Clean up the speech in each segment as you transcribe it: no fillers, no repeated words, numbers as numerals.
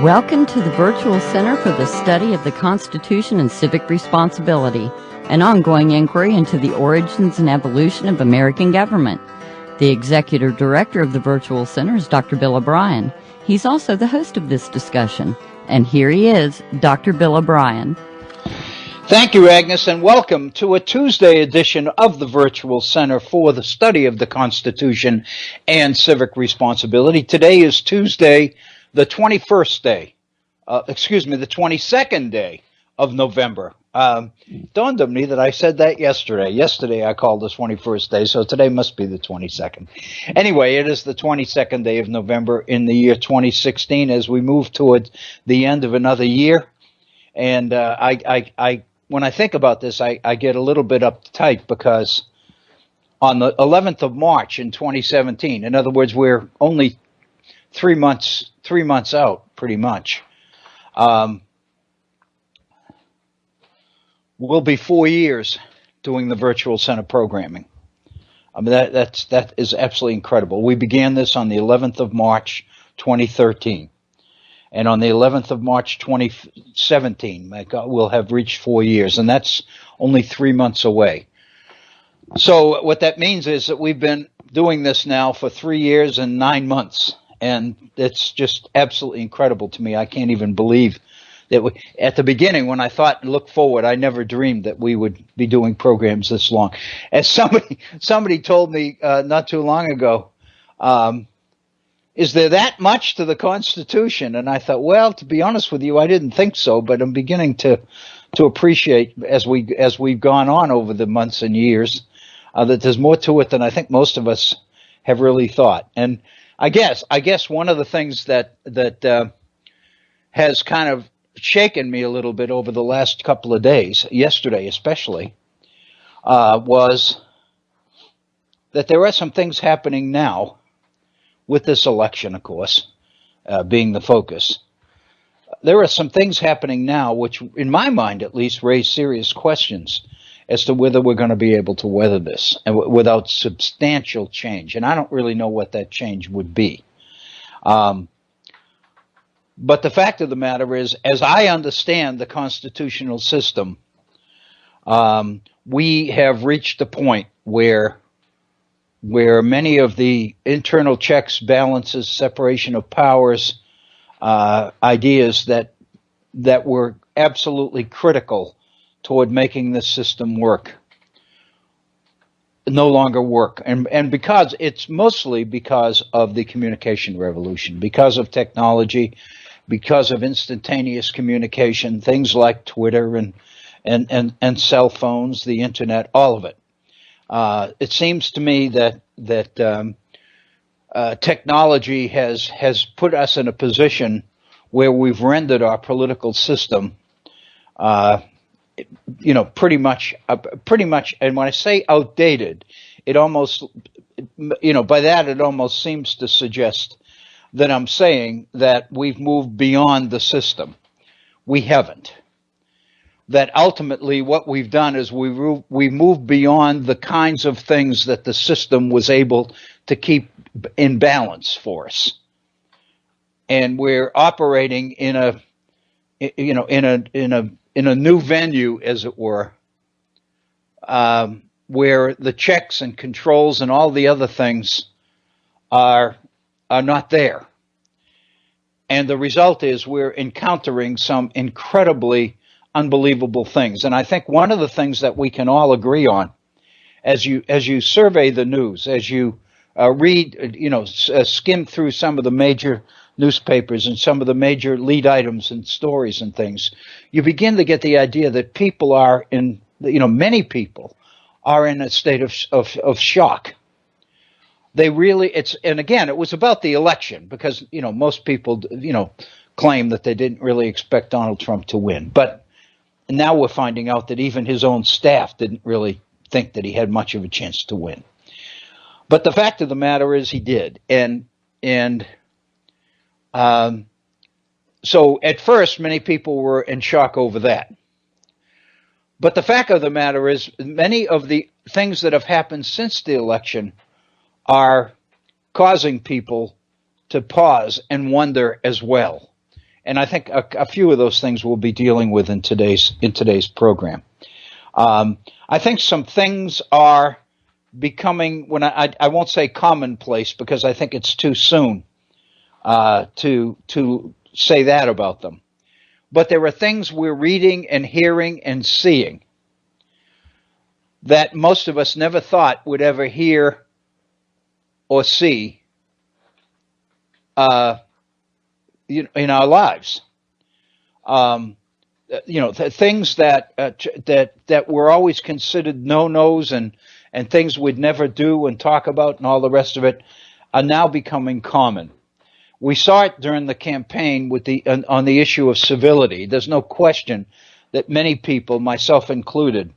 Welcome to the Virtual Center for the Study of the Constitution and Civic Responsibility, an ongoing inquiry into the origins and evolution of American government. The Executive Director of the Virtual Center is Dr. Bill O'Brien. He's also the host of this discussion. And here he is, Dr. Bill O'Brien. Thank you, Agnes, and welcome to a Tuesday edition of the Virtual Center for the Study of the Constitution and Civic Responsibility. Today is Tuesday, the 22nd day of November. Dawned on me that I said that yesterday. Yesterday I called the 21st day, so today must be the 22nd. Anyway, it is the 22nd day of November in the year 2016 as we move toward the end of another year. And when I think about this, I get a little bit uptight because on the 11th of March in 2017, in other words, we're only 3 months out, pretty much. We'll be 4 years doing the Virtual Center programming. I mean, that is absolutely incredible. We began this on the 11th of March, 2013. And on the 11th of March, 2017, we'll have reached 4 years, and that's only 3 months away. So what that means is that we've been doing this now for 3 years and 9 months. And it's just absolutely incredible to me. I can't even believe that at the beginning, when I thought and looked forward, I never dreamed that we would be doing programs this long. As somebody told me not too long ago, is there that much to the Constitution? And I thought, well, to be honest with you, I didn't think so, but I'm beginning to appreciate as we've gone on over the months and years that there's more to it than I think most of us have really thought. And I guess one of the things that has kind of shaken me a little bit over the last couple of days, yesterday especially, was that there are some things happening now with this election, of course, being the focus. There are some things happening now which, in my mind at least, raise serious questions as to whether we're going to be able to weather this and without substantial change. And I don't really know what that change would be. But the fact of the matter is, as I understand the constitutional system, we have reached a point where many of the internal checks, balances, separation of powers, ideas that were absolutely critical toward making this system work no longer work. And because it's mostly because of the communication revolution, because of technology, because of instantaneous communication, things like Twitter and cell phones, the internet, all of it. It seems to me that technology has put us in a position where we've rendered our political system pretty much, and when I say outdated, it almost, by that it almost seems to suggest that I'm saying that we've moved beyond the system. We haven't. That ultimately what we've done is we moved beyond the kinds of things that the system was able to keep in balance for us. And we're operating in a new venue, as it were, where the checks and controls and all the other things are not there. And the result is we're encountering some incredibly unbelievable things. And I think one of the things that we can all agree on, as you survey the news, as you read, skim through some of the major newspapers and some of the major lead items and stories and things, you begin to get the idea that people are many people are in a state of shock. And again, it was about the election because, most people, claim that they didn't really expect Donald Trump to win. But now we're finding out that even his own staff didn't really think that he had much of a chance to win. But the fact of the matter is he did. So at first, many people were in shock over that. But the fact of the matter is many of the things that have happened since the election are causing people to pause and wonder as well. And I think a few of those things we'll be dealing with in today's program. I think some things are becoming, when I won't say commonplace because I think it's too soon to say that about them. But there are things we're reading and hearing and seeing that most of us never thought would ever hear or see in our lives. Things that were always considered no-nos and things we'd never do and talk about and all the rest of it are now becoming common. We saw it during the campaign with on the issue of civility. There's no question that many people, myself included,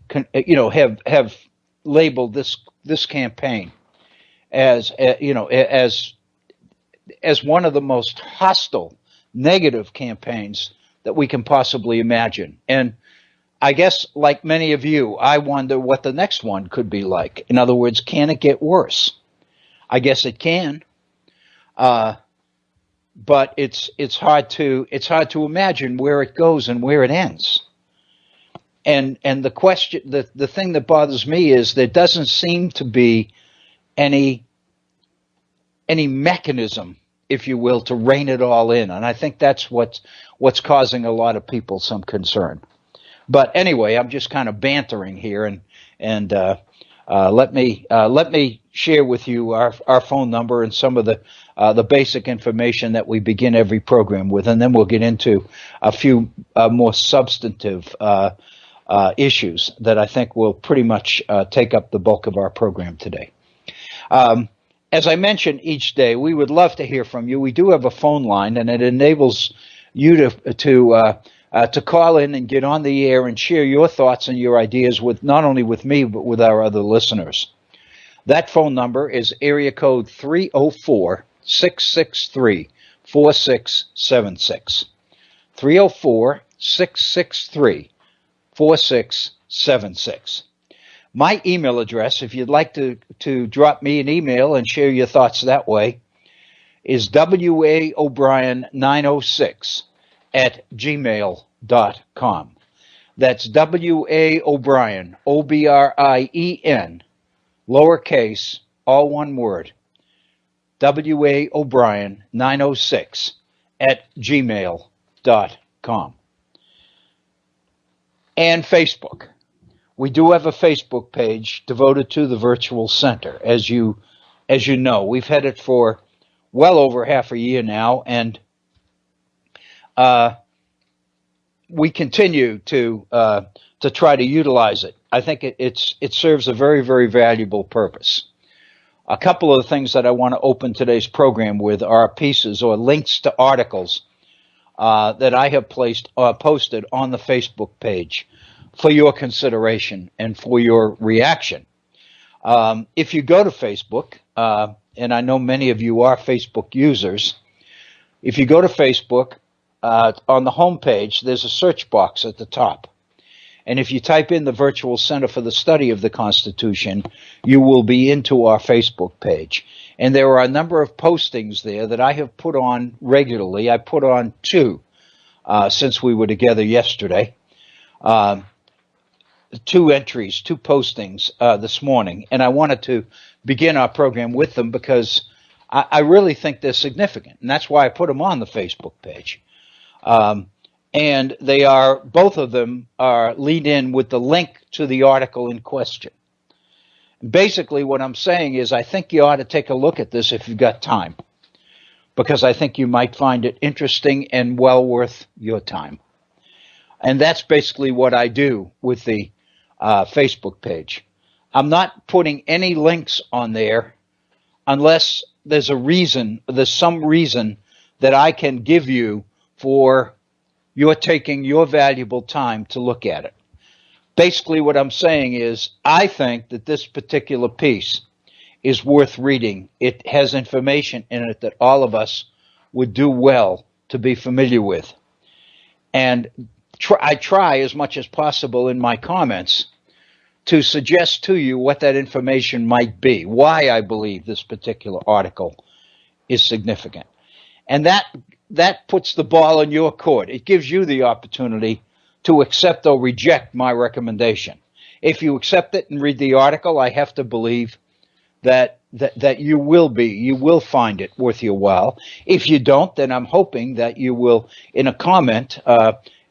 have labeled this campaign as one of the most hostile, negative campaigns that we can possibly imagine. And I guess, like many of you, I wonder what the next one could be like. In other words, can it get worse? I guess it can, but it's hard to imagine where it goes and where it ends. And the question, the thing that bothers me is there doesn't seem to be any mechanism, if you will, to rein it all in. And I think that's what's causing a lot of people some concern. But anyway, I'm just kind of bantering here, and let me share with you our phone number and some of the basic information that we begin every program with, and then we'll get into a few more substantive issues that I think will pretty much take up the bulk of our program today. As I mentioned each day, we would love to hear from you. We do have a phone line, and it enables you to call in and get on the air and share your thoughts and your ideas with not only with me, but with our other listeners. That phone number is area code 304-663-4676. 304-663-4676. My email address, if you'd like to drop me an email and share your thoughts that way, is waobrien906@gmail.com. That's waobrien, OBRIEN, lowercase, all one word, waobrien906@gmail.com. And Facebook. We do have a Facebook page devoted to the Virtual Center. As you know, we've had it for well over half a year now, and we continue to try to utilize it. I think it serves a very, very valuable purpose. A couple of the things that I want to open today's program with are pieces or links to articles that I have posted on the Facebook page for your consideration and for your reaction. If you go to Facebook, and I know many of you are Facebook users, if you go to Facebook, on the home page, there's a search box at the top. And if you type in the Virtual Center for the Study of the Constitution, you will be into our Facebook page. And there are a number of postings there that I have put on regularly. I put on two since we were together yesterday. Two entries, two postings this morning. And I wanted to begin our program with them because I really think they're significant. And that's why I put them on the Facebook page. And they are, both of them are lead in with the link to the article in question. Basically, what I'm saying is I think you ought to take a look at this if you've got time, because I think you might find it interesting and well worth your time. And that's basically what I do with the Facebook page. I'm not putting any links on there unless there's some reason that I can give you for you're taking your valuable time to look at it. Basically, what I'm saying is I think that this particular piece is worth reading. It has information in it that all of us would do well to be familiar with. And I try as much as possible in my comments to suggest to you what that information might be, why I believe this particular article is significant. And that that puts the ball in your court. It gives you the opportunity to accept or reject my recommendation. If you accept it and read the article, I have to believe that you will find it worth your while. If you don't, then I'm hoping that you will, in a comment,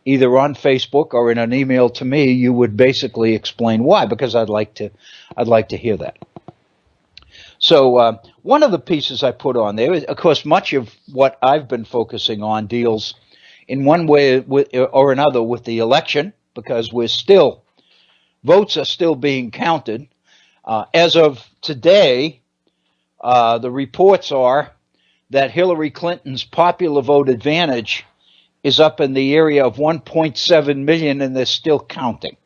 either on Facebook or in an email to me, you would basically explain why, because I'd like to hear that. So one of the pieces I put on there is, of course, much of what I've been focusing on deals in one way or another with the election, because votes are still being counted. As of today, the reports are that Hillary Clinton's popular vote advantage is up in the area of 1.7 million, and they're still counting.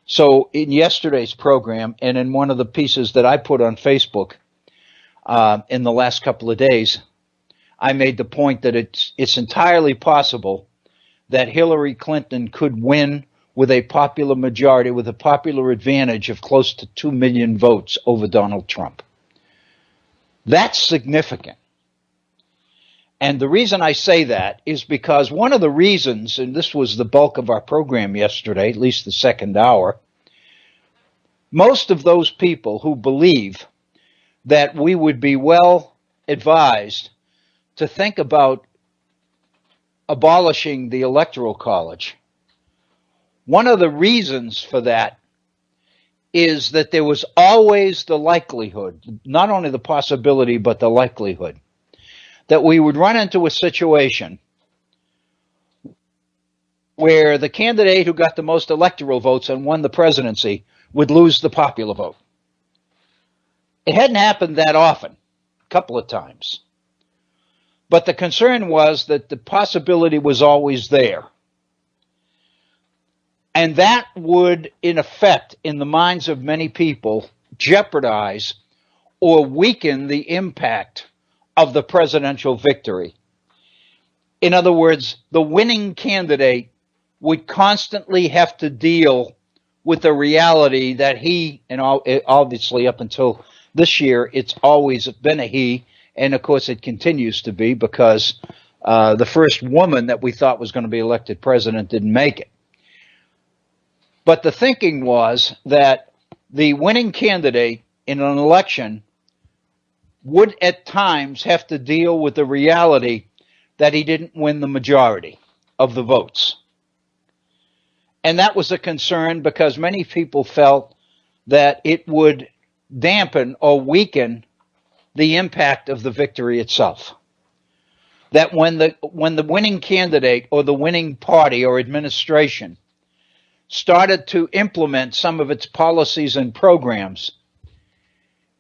So in yesterday's program and in one of the pieces that I put on Facebook in the last couple of days, I made the point that it's entirely possible that Hillary Clinton could win with a popular majority, with a popular advantage of close to 2 million votes over Donald Trump. That's significant. And the reason I say that is because one of the reasons, and this was the bulk of our program yesterday, at least the second hour, most of those people who believe that we would be well advised to think about abolishing the Electoral College, one of the reasons for that is that there was always the likelihood, not only the possibility, but the likelihood, that we would run into a situation where the candidate who got the most electoral votes and won the presidency would lose the popular vote. It hadn't happened that often, a couple of times. But the concern was that the possibility was always there. And that would, in effect, in the minds of many people, jeopardize or weaken the impact of the presidential victory. In other words, the winning candidate would constantly have to deal with the reality that he, and obviously up until this year, it's always been a he, and of course it continues to be because the first woman that we thought was going to be elected president didn't make it. But the thinking was that the winning candidate in an election would at times have to deal with the reality that he didn't win the majority of the votes. And that was a concern because many people felt that it would dampen or weaken the impact of the victory itself. That when the winning candidate or the winning party or administration started to implement some of its policies and programs,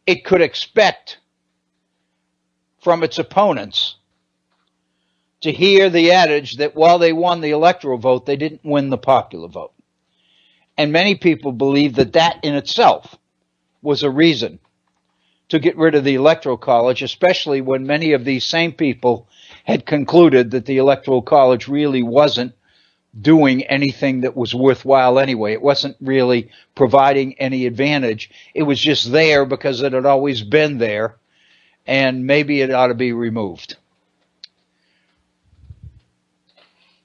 it could expect from its opponents to hear the adage that while they won the electoral vote, they didn't win the popular vote. And many people believe that that in itself was a reason to get rid of the Electoral College, especially when many of these same people had concluded that the Electoral College really wasn't doing anything that was worthwhile anyway. It wasn't really providing any advantage. It was just there because it had always been there, and maybe it ought to be removed.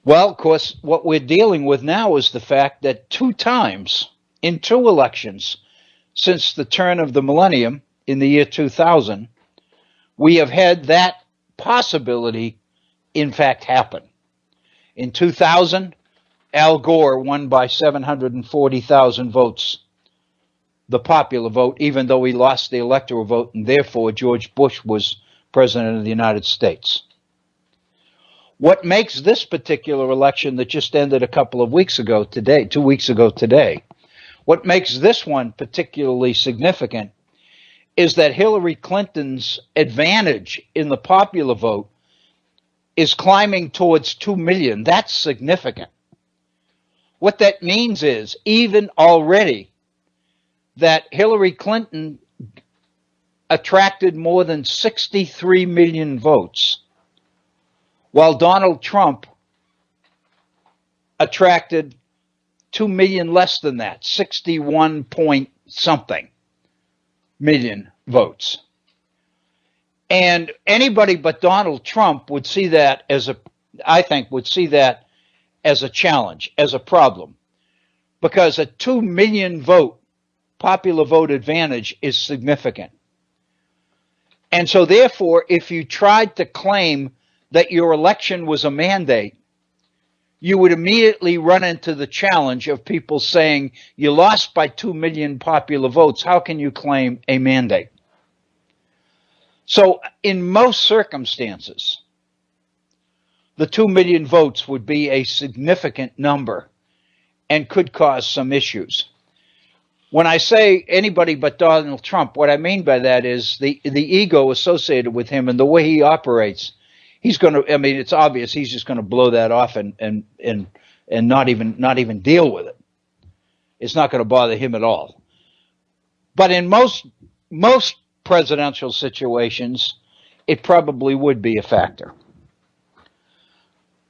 Well, of course, what we're dealing with now is the fact that 2 times in 2 elections since the turn of the millennium in the year 2000, we have had that possibility, in fact, happen. In 2000, Al Gore won by 740,000 votes, the popular vote, even though he lost the electoral vote, and therefore George Bush was president of the United States. What makes this particular election that just ended a couple of weeks ago today, 2 weeks ago today, what makes this one particularly significant is that Hillary Clinton's advantage in the popular vote is climbing towards 2 million. That's significant. What that means is, even already, that Hillary Clinton attracted more than 63 million votes, while Donald Trump attracted 2 million less than that, 61 point something million votes. And anybody but Donald Trump would see that as I think, would see that as a challenge, as a problem, because a 2 million vote popular vote advantage is significant. And so therefore, if you tried to claim that your election was a mandate, you would immediately run into the challenge of people saying, you lost by 2 million popular votes. How can you claim a mandate? So in most circumstances, the 2 million votes would be a significant number and could cause some issues. When I say anybody but Donald Trump, what I mean by that is the ego associated with him and the way he operates. He's going to, I mean, it's obvious he's just going to blow that off and not even deal with it. It's not going to bother him at all. But in most presidential situations, it probably would be a factor.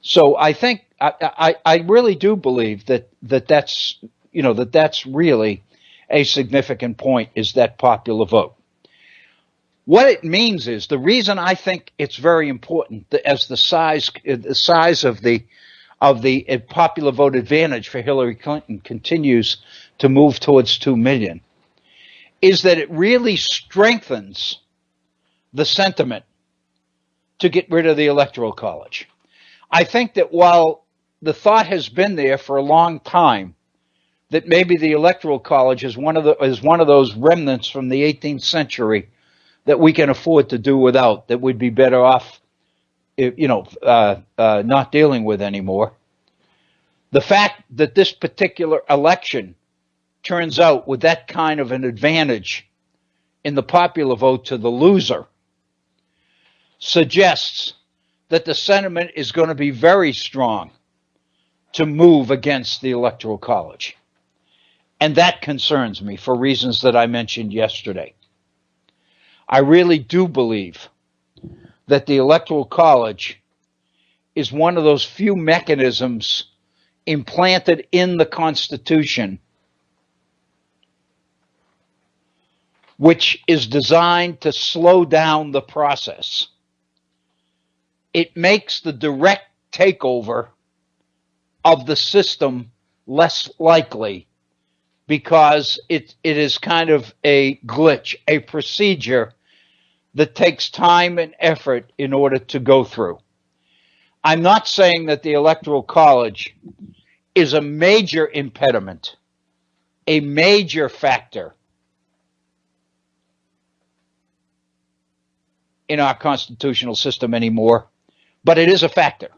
So I think I really do believe that's really a significant point, is that popular vote. What it means is, the reason I think it's very important as the size of the popular vote advantage for Hillary Clinton continues to move towards 2 million, is that it really strengthens the sentiment to get rid of the Electoral College. I think that while the thought has been there for a long time that maybe the Electoral College is one of those remnants from the 18th century that we can afford to do without, that we'd be better off, not dealing with anymore. The fact that this particular election turns out with that kind of an advantage in the popular vote to the loser suggests that the sentiment is going to be very strong to move against the Electoral College. And that concerns me for reasons that I mentioned yesterday. I really do believe that the Electoral College is one of those few mechanisms implanted in the Constitution which is designed to slow down the process. It makes the direct takeover of the system less likely, because it is kind of a glitch, a procedure that takes time and effort in order to go through. I'm not saying that the Electoral College is a major impediment, a major factor in our constitutional system anymore, but it is a factor.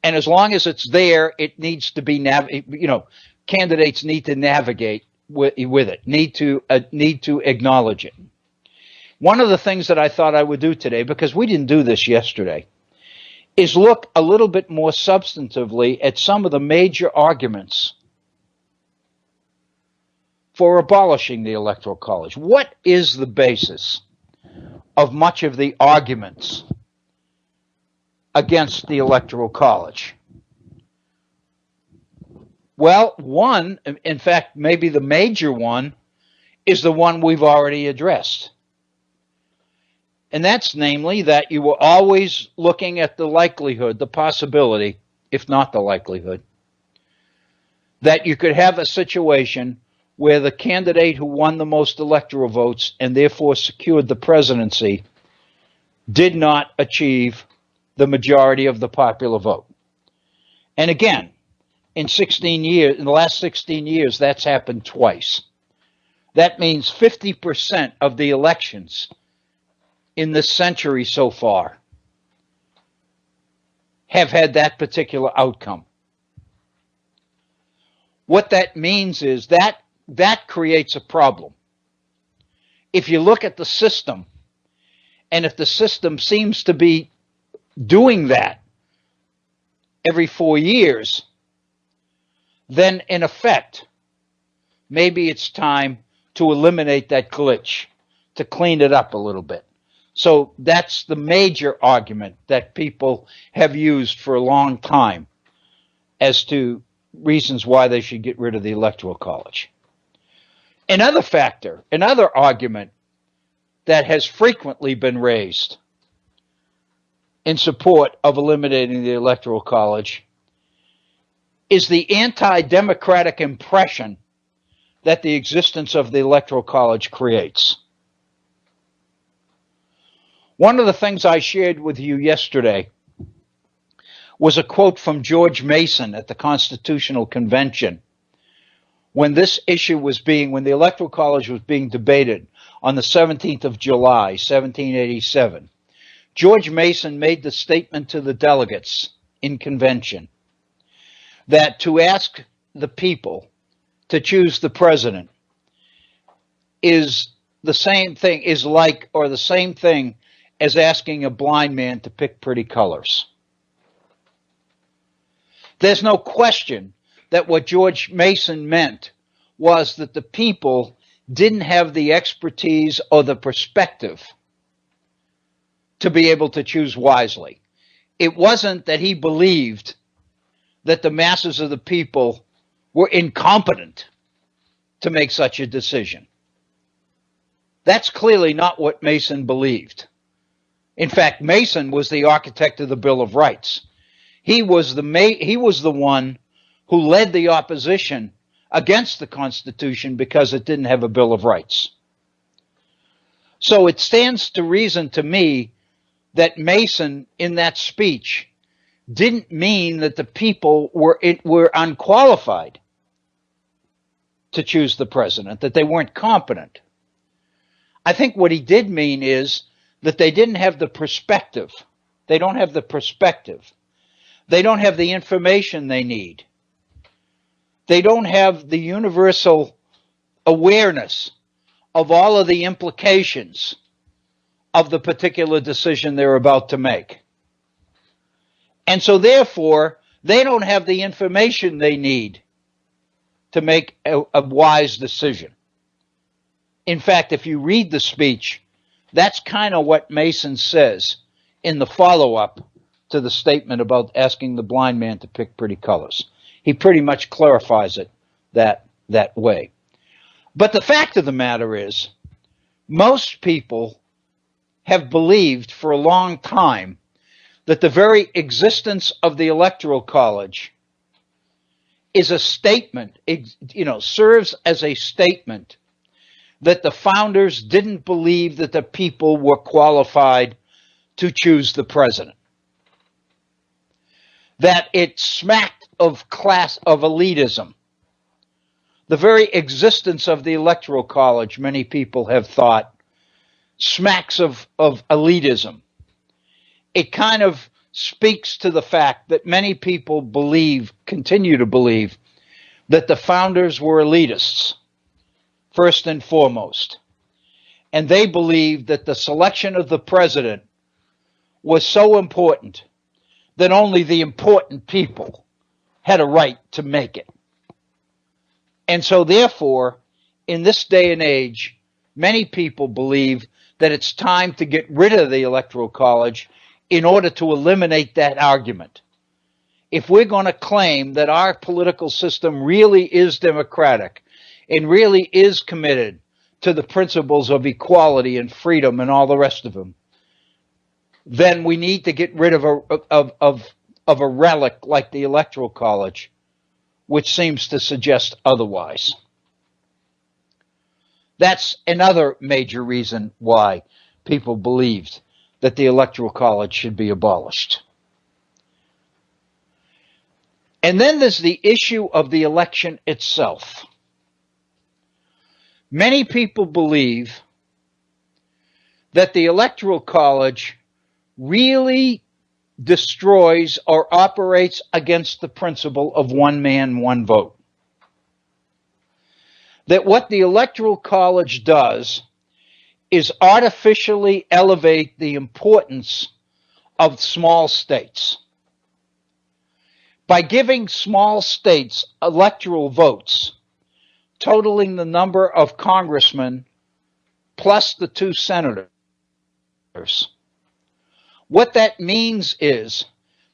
And as long as it's there, it needs to be, candidates need to navigate with it, need to acknowledge it. One of the things that I thought I would do today, because we didn't do this yesterday, is look a little bit more substantively at some of the major arguments for abolishing the Electoral College. What is the basis of much of the arguments against the Electoral College? Well, one, in fact, maybe the major one, is the one we've already addressed. And that's namely that you were always looking at the likelihood, the possibility, if not the likelihood, that you could have a situation where the candidate who won the most electoral votes and therefore secured the presidency did not achieve the majority of the popular vote. And again, in the last 16 years, that's happened twice. That means 50% of the elections in this century so far have had that particular outcome. What that means is that creates a problem. If you look at the system, and if the system seems to be doing that every 4 years, then in effect, maybe it's time to eliminate that glitch, to clean it up a little bit. So that's the major argument that people have used for a long time as to reasons why they should get rid of the Electoral College. Another factor, another argument that has frequently been raised in support of eliminating the Electoral College is the anti-democratic impression that the existence of the Electoral College creates. One of the things I shared with you yesterday was a quote from George Mason at the Constitutional Convention when this issue was when the Electoral College was being debated on the 17th of July, 1787. George Mason made the statement to the delegates in convention that to ask the people to choose the president is the same thing, the same thing as asking a blind man to pick pretty colors. There's no question that what George Mason meant was that the people didn't have the expertise or the perspective to be able to choose wisely. It wasn't that he believed that the masses of the people were incompetent to make such a decision. That's clearly not what Mason believed. In fact, Mason was the architect of the Bill of Rights. He was the one who led the opposition against the Constitution because it didn't have a Bill of Rights. So it stands to reason to me that Mason, in that speech, didn't mean that the people were unqualified to choose the president, that they weren't competent. I think what he did mean is that they didn't have the perspective. They don't have the perspective. They don't have the information they need. They don't have the universal awareness of all of the implications of the particular decision they're about to make. And so therefore, they don't have the information they need to make a wise decision. In fact, if you read the speech, that's kind of what Mason says in the follow-up to the statement about asking the blind man to pick pretty colors. He pretty much clarifies it that way. But the fact of the matter is, most people have believed for a long time that the very existence of the Electoral College is a statement, serves as a statement that the founders didn't believe that the people were qualified to choose the president. That it smacked of elitism. The very existence of the Electoral College, many people have thought, smacks of elitism. It kind of speaks to the fact that many people continue to believe, that the founders were elitists, first and foremost. And they believed that the selection of the president was so important that only the important people had a right to make it. And so therefore, in this day and age, many people believe that it's time to get rid of the Electoral College in order to eliminate that argument. If we're going to claim that our political system really is democratic and really is committed to the principles of equality and freedom and all the rest of them, then we need to get rid of a relic like the Electoral College, which seems to suggest otherwise. That's another major reason why people believed that the Electoral College should be abolished. And then there's the issue of the election itself. Many people believe that the Electoral College really destroys or operates against the principle of one man, one vote. That what the Electoral College does is artificially elevate the importance of small states. By giving small states electoral votes, totaling the number of congressmen plus the 2 senators, what that means is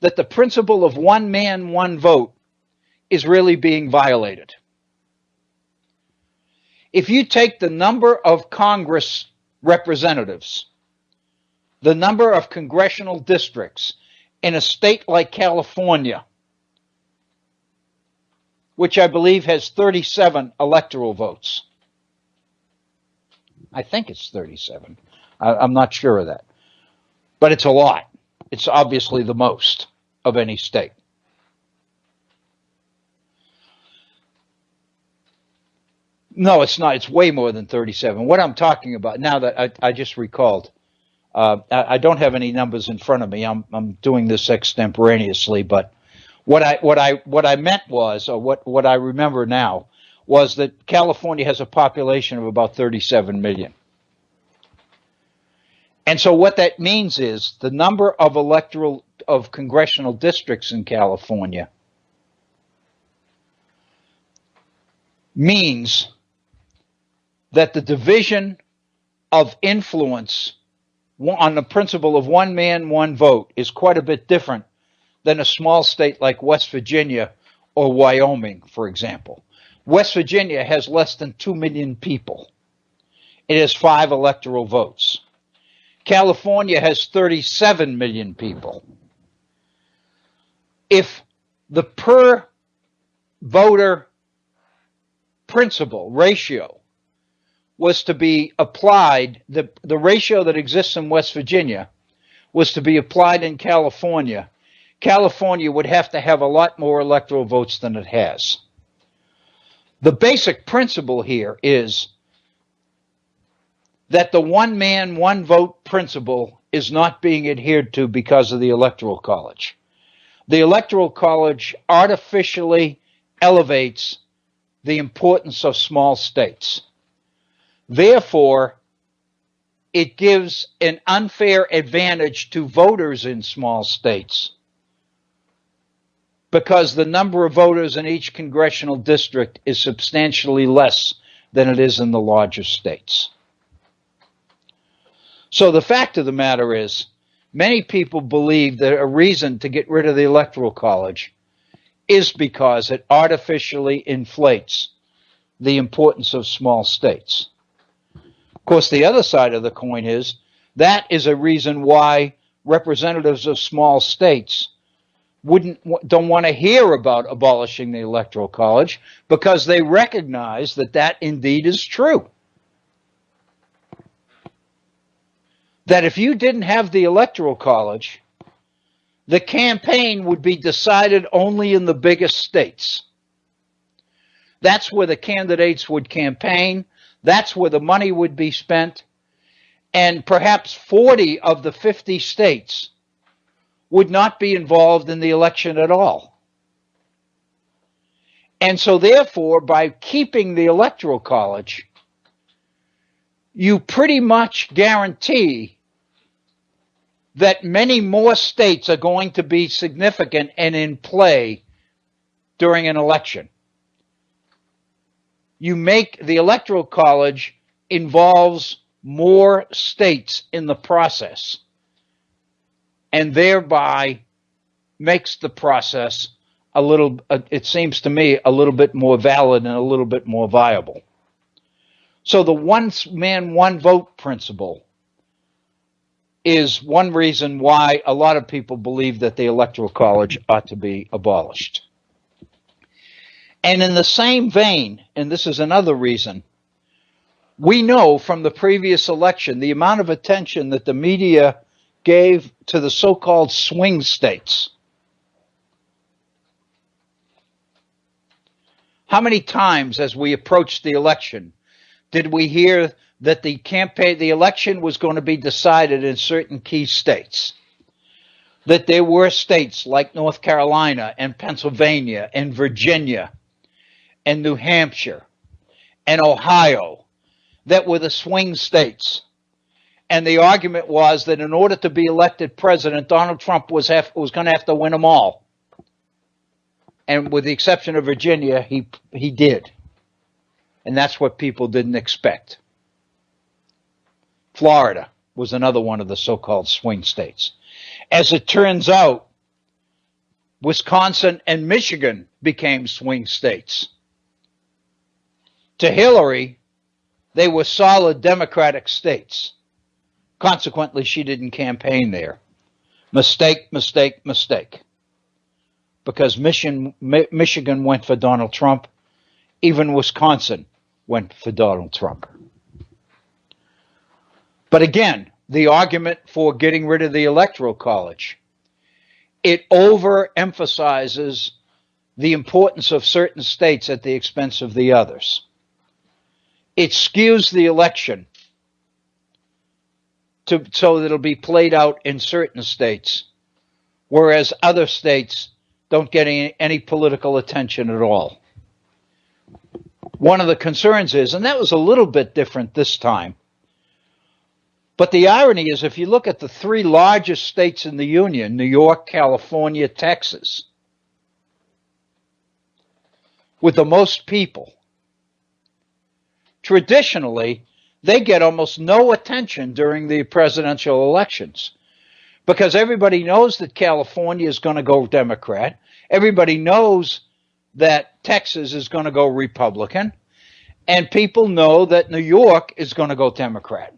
that the principle of one man, one vote is really being violated. If you take the number of Congress representatives. The number of congressional districts in a state like California, which I believe has 37 electoral votes. I think it's 37. I'm not sure of that. But it's a lot. It's obviously the most of any state. No, it's not. It's way more than 37. What I'm talking about, now that I just recalled, I don't have any numbers in front of me. I'm doing this extemporaneously, but what I meant was, or what I remember now, was that California has a population of about 37 million. And so what that means is the number of congressional districts in California means that the division of influence on the principle of one man, one vote is quite a bit different than a small state like West Virginia or Wyoming, for example. West Virginia has less than 2 million people. It has 5 electoral votes. California has 37 million people. If the per voter principle ratio was to be applied, the ratio that exists in West Virginia was to be applied in California, California would have to have a lot more electoral votes than it has. The basic principle here is that the one man, one vote principle is not being adhered to because of the Electoral College. The Electoral College artificially elevates the importance of small states. Therefore, it gives an unfair advantage to voters in small states because the number of voters in each congressional district is substantially less than it is in the larger states. So the fact of the matter is, many people believe that a reason to get rid of the Electoral College is because it artificially inflates the importance of small states. Of course, the other side of the coin is that is a reason why representatives of small states don't want to hear about abolishing the Electoral College because they recognize that that indeed is true. That if you didn't have the Electoral College, the campaign would be decided only in the biggest states. That's where the candidates would campaign. That's where the money would be spent. And perhaps 40 of the 50 states would not be involved in the election at all. And so therefore, by keeping the Electoral College, you pretty much guarantee that many more states are going to be significant and in play during an election. You make the Electoral College involves more states in the process and thereby makes the process a little, it seems to me, a little bit more valid and a little bit more viable. So the one man, one vote principle is one reason why a lot of people believe that the Electoral College ought to be abolished. And in the same vein, and this is another reason, we know from the previous election the amount of attention that the media gave to the so-called swing states. How many times as we approached the election did we hear that the election was going to be decided in certain key states? That there were states like North Carolina and Pennsylvania and Virginia and New Hampshire and Ohio that were the swing states. And the argument was that in order to be elected president, Donald Trump was going to have to win them all. And with the exception of Virginia, he did. And that's what people didn't expect. Florida was another one of the so-called swing states. As it turns out, Wisconsin and Michigan became swing states. To Hillary, they were solid Democratic states. Consequently, she didn't campaign there. Mistake, mistake, mistake. Because Michigan went for Donald Trump. Even Wisconsin went for Donald Trump. But again, the argument for getting rid of the Electoral College, it overemphasizes the importance of certain states at the expense of the others. It skews the election so that it'll be played out in certain states, whereas other states don't get any political attention at all. One of the concerns is, and that was a little bit different this time, but the irony is if you look at the three largest states in the Union, New York, California, Texas, with the most people, traditionally, they get almost no attention during the presidential elections because everybody knows that California is going to go Democrat. Everybody knows that Texas is going to go Republican. And people know that New York is going to go Democrat.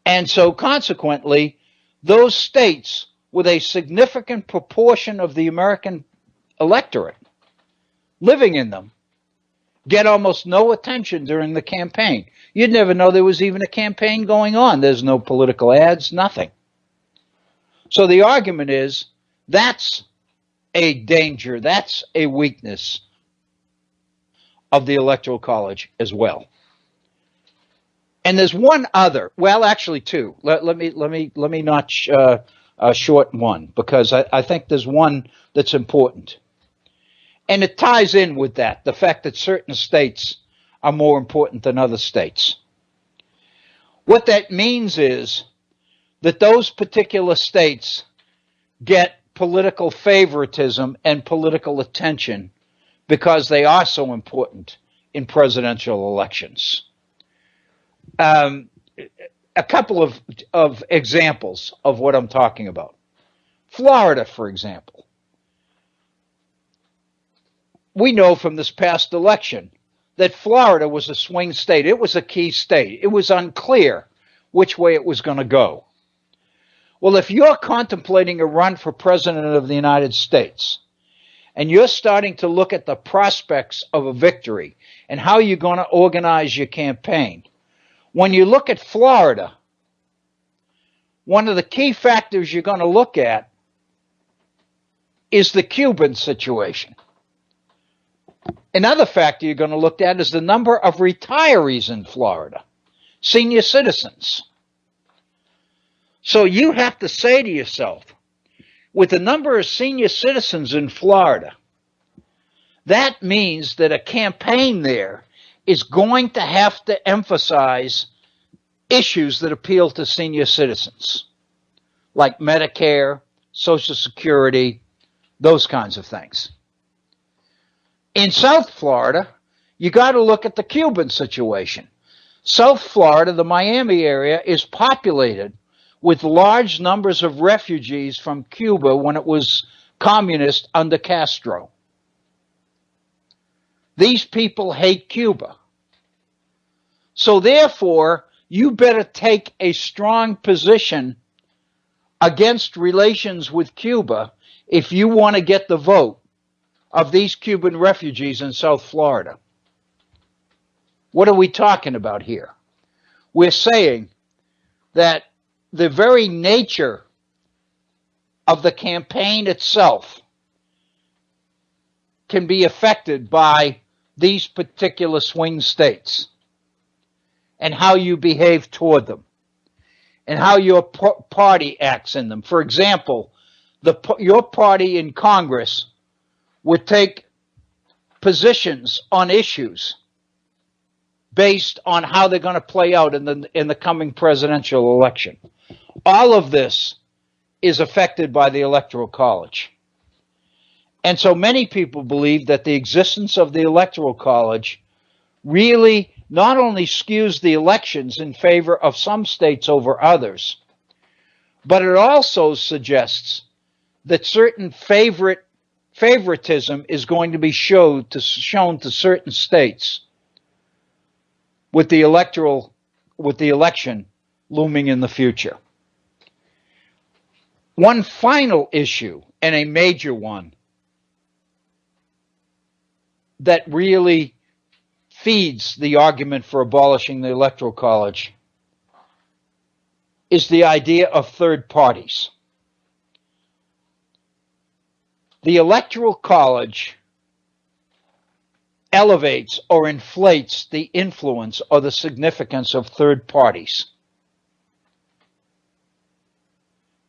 And so consequently, those states with a significant proportion of the American electorate living in them get almost no attention during the campaign. You'd never know there was even a campaign going on. There's no political ads, nothing. So the argument is that's a danger, that's a weakness of the Electoral College as well. And there's one other, well, actually two. Let me not shorten one because I think there's one that's important. And it ties in with that, the fact that certain states are more important than other states. What that means is that those particular states get political favoritism and political attention because they are so important in presidential elections. A couple of examples of what I'm talking about. Florida, for example. We know from this past election that Florida was a swing state. It was a key state. It was unclear which way it was going to go. Well, if you're contemplating a run for president of the United States and you're starting to look at the prospects of a victory and how you're going to organize your campaign, when you look at Florida, one of the key factors you're going to look at is the Cuban situation. Another factor you're going to look at is the number of retirees in Florida, senior citizens. So you have to say to yourself, with the number of senior citizens in Florida, that means that a campaign there is going to have to emphasize issues that appeal to senior citizens, like Medicare, Social Security, those kinds of things. In South Florida, you got to look at the Cuban situation. South Florida, the Miami area, is populated with large numbers of refugees from Cuba when it was communist under Castro. These people hate Cuba. So therefore, you better take a strong position against relations with Cuba if you want to get the vote of these Cuban refugees in South Florida. What are we talking about here? We're saying that the very nature of the campaign itself can be affected by these particular swing states and how you behave toward them and how your party acts in them. For example, your party in Congress would take positions on issues based on how they're going to play out in the coming presidential election. All of this is affected by the Electoral College. And so many people believe that the existence of the Electoral College really not only skews the elections in favor of some states over others, but it also suggests that certain favoritism is going to be shown to certain states with the election looming in the future. One final issue, and a major one, that really feeds the argument for abolishing the Electoral College is the idea of third parties. The Electoral College elevates or inflates the influence or the significance of third parties,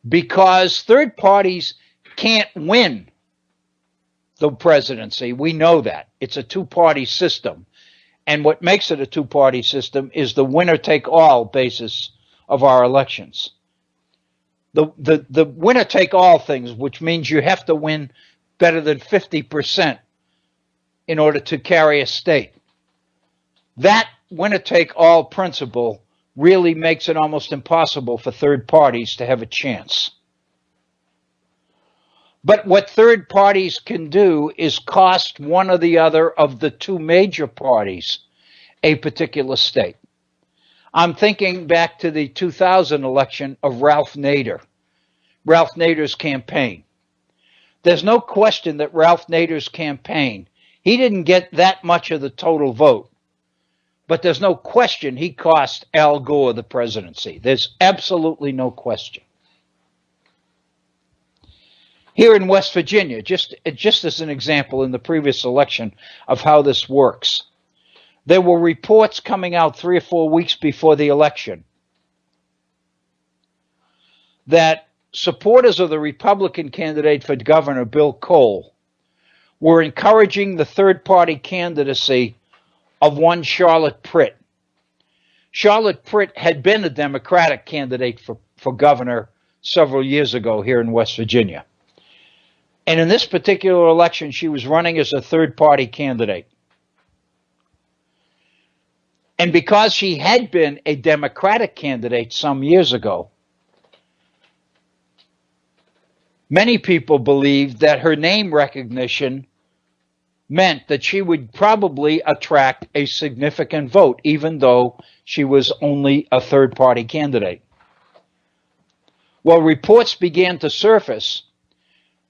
because third parties can't win the presidency. We know that. It's a two-party system. And what makes it a two-party system is the winner-take-all basis of our elections. The winner-take-all things, which means you have to win better than 50% in order to carry a state. That winner-take-all principle really makes it almost impossible for third parties to have a chance. But what third parties can do is cost one or the other of the two major parties a particular state. I'm thinking back to the 2000 election of Ralph Nader's campaign. There's no question that Ralph Nader's campaign, he didn't get that much of the total vote, but there's no question he cost Al Gore the presidency. There's absolutely no question. Here in West Virginia, just as an example in the previous election of how this works, there were reports coming out 3 or 4 weeks before the election that supporters of the Republican candidate for governor, Bill Cole, were encouraging the third-party candidacy of one Charlotte Pritt. Charlotte Pritt had been a Democratic candidate for governor several years ago here in West Virginia. And in this particular election, she was running as a third-party candidate. And because she had been a Democratic candidate some years ago, many people believed that her name recognition meant that she would probably attract a significant vote, even though she was only a third-party candidate. Well, reports began to surface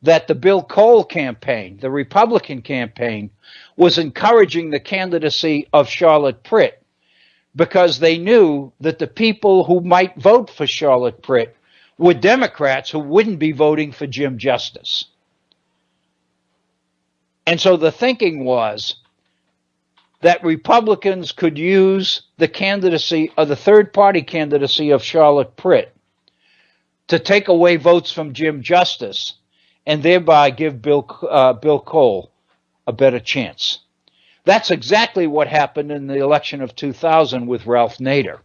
that the Bill Cole campaign, the Republican campaign, was encouraging the candidacy of Charlotte Pritt because they knew that the people who might vote for Charlotte Pritt were Democrats who wouldn't be voting for Jim Justice. And so the thinking was that Republicans could use the candidacy of the third-party candidacy of Charlotte Pritt to take away votes from Jim Justice and thereby give Bill Cole a better chance. That's exactly what happened in the election of 2000 with Ralph Nader.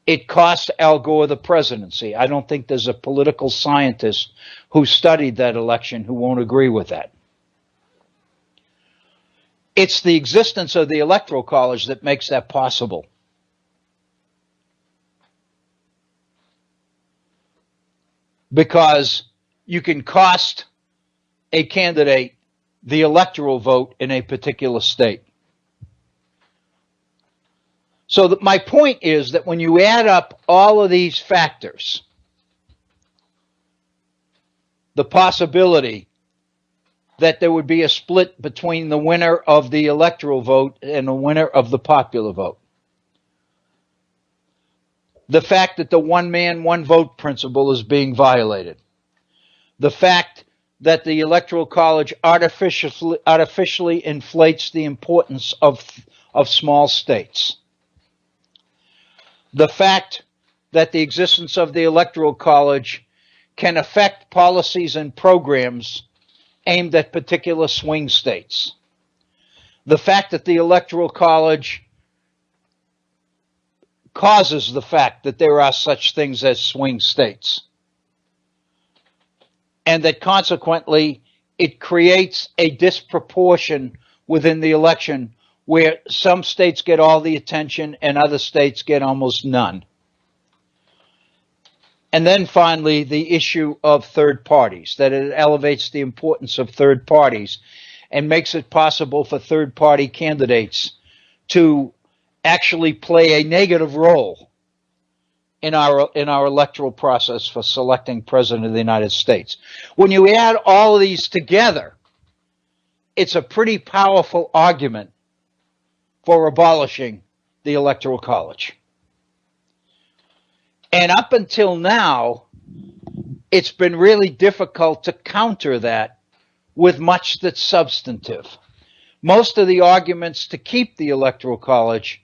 It cost Al Gore the presidency. I don't think there's a political scientist who studied that election who won't agree with that. It's the existence of the Electoral College that makes that possible. Because you can cost a candidate the electoral vote in a particular state. So my point is that when you add up all of these factors, the possibility that there would be a split between the winner of the electoral vote and the winner of the popular vote, the fact that the one man, one vote principle is being violated, the fact that the Electoral College artificially inflates the importance of small states, the fact that the existence of the Electoral College can affect policies and programs aimed at particular swing states, the fact that the Electoral College causes the fact that there are such things as swing states, and that consequently it creates a disproportion within the election where some states get all the attention and other states get almost none. And then finally, the issue of third parties, that it elevates the importance of third parties and makes it possible for third party candidates to actually play a negative role in our electoral process for selecting President of the United States. When you add all of these together, it's a pretty powerful argument for abolishing the Electoral College. And up until now, it's been really difficult to counter that with much that's substantive. Most of the arguments to keep the Electoral College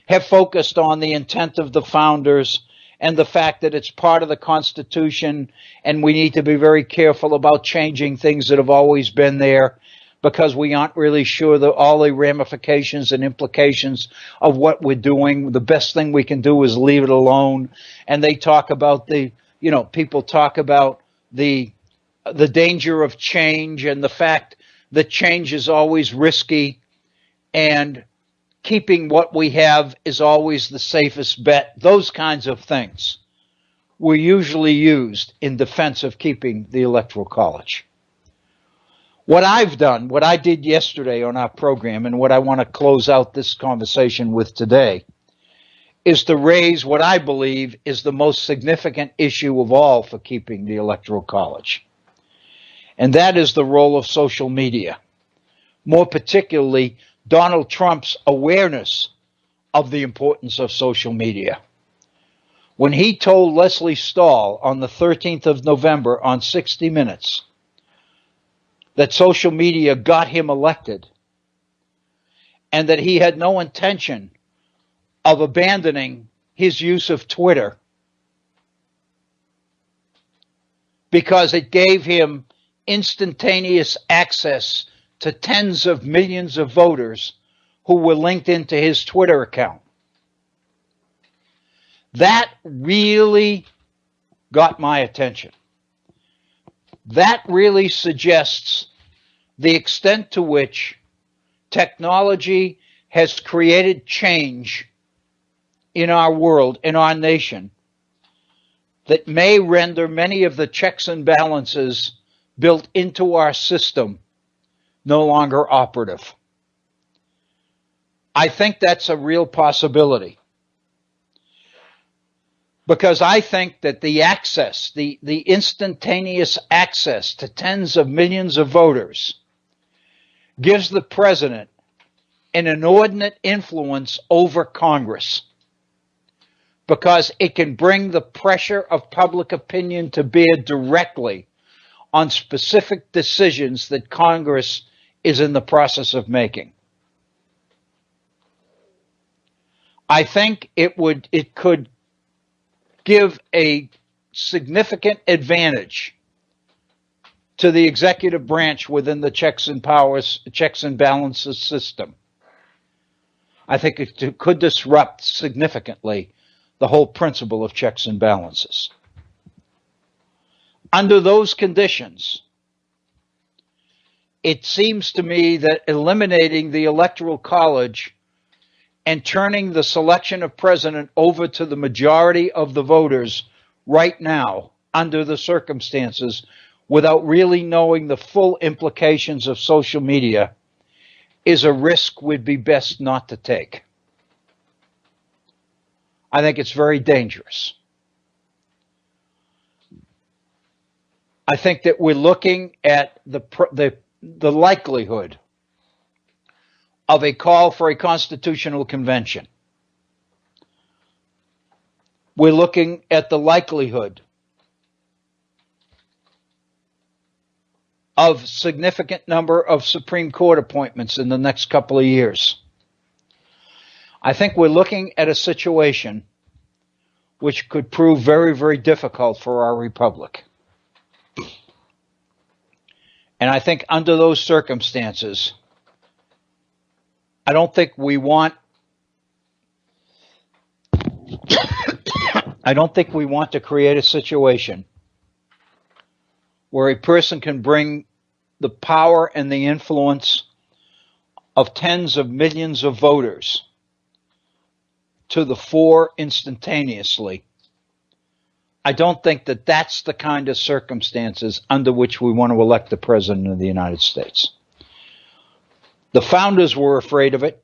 have focused on the intent of the founders and the fact that it's part of the Constitution and we need to be very careful about changing things that have always been there because we aren't really sure all the ramifications and implications of what we're doing. The best thing we can do is leave it alone. And they talk about people talk about the danger of change and the fact that change is always risky and keeping what we have is always the safest bet. Those kinds of things were usually used in defense of keeping the Electoral College. What I've done, what I did yesterday on our program, and what I want to close out this conversation with today, is to raise what I believe is the most significant issue of all for keeping the Electoral College. And that is the role of social media. More particularly, Donald Trump's awareness of the importance of social media. When he told Leslie Stahl on the 13th of November on 60 Minutes that social media got him elected and that he had no intention of abandoning his use of Twitter because it gave him instantaneous access to tens of millions of voters who were linked into his Twitter account. That really got my attention. That really suggests the extent to which technology has created change in our world, in our nation, that may render many of the checks and balances built into our system no longer operative. I think that's a real possibility. Because I think that the access, the instantaneous access to tens of millions of voters gives the president an inordinate influence over Congress. Because it can bring the pressure of public opinion to bear directly on specific decisions that Congress is in the process of making. I think it could give a significant advantage to the executive branch within the checks and balances system. I think it could disrupt significantly the whole principle of checks and balances. Under those conditions, it seems to me that eliminating the Electoral College and turning the selection of president over to the majority of the voters right now, under the circumstances, without really knowing the full implications of social media, is a risk we'd be best not to take. I think it's very dangerous. I think that we're looking at the likelihood of a call for a constitutional convention. We're looking at the likelihood of significant number of Supreme Court appointments in the next couple of years. I think we're looking at a situation which could prove very, very difficult for our republic. And I think under those circumstances, I don't think we want to create a situation where a person can bring the power and the influence of tens of millions of voters to the fore instantaneously. I don't think that that's the kind of circumstances under which we want to elect the President of the United States. The founders were afraid of it.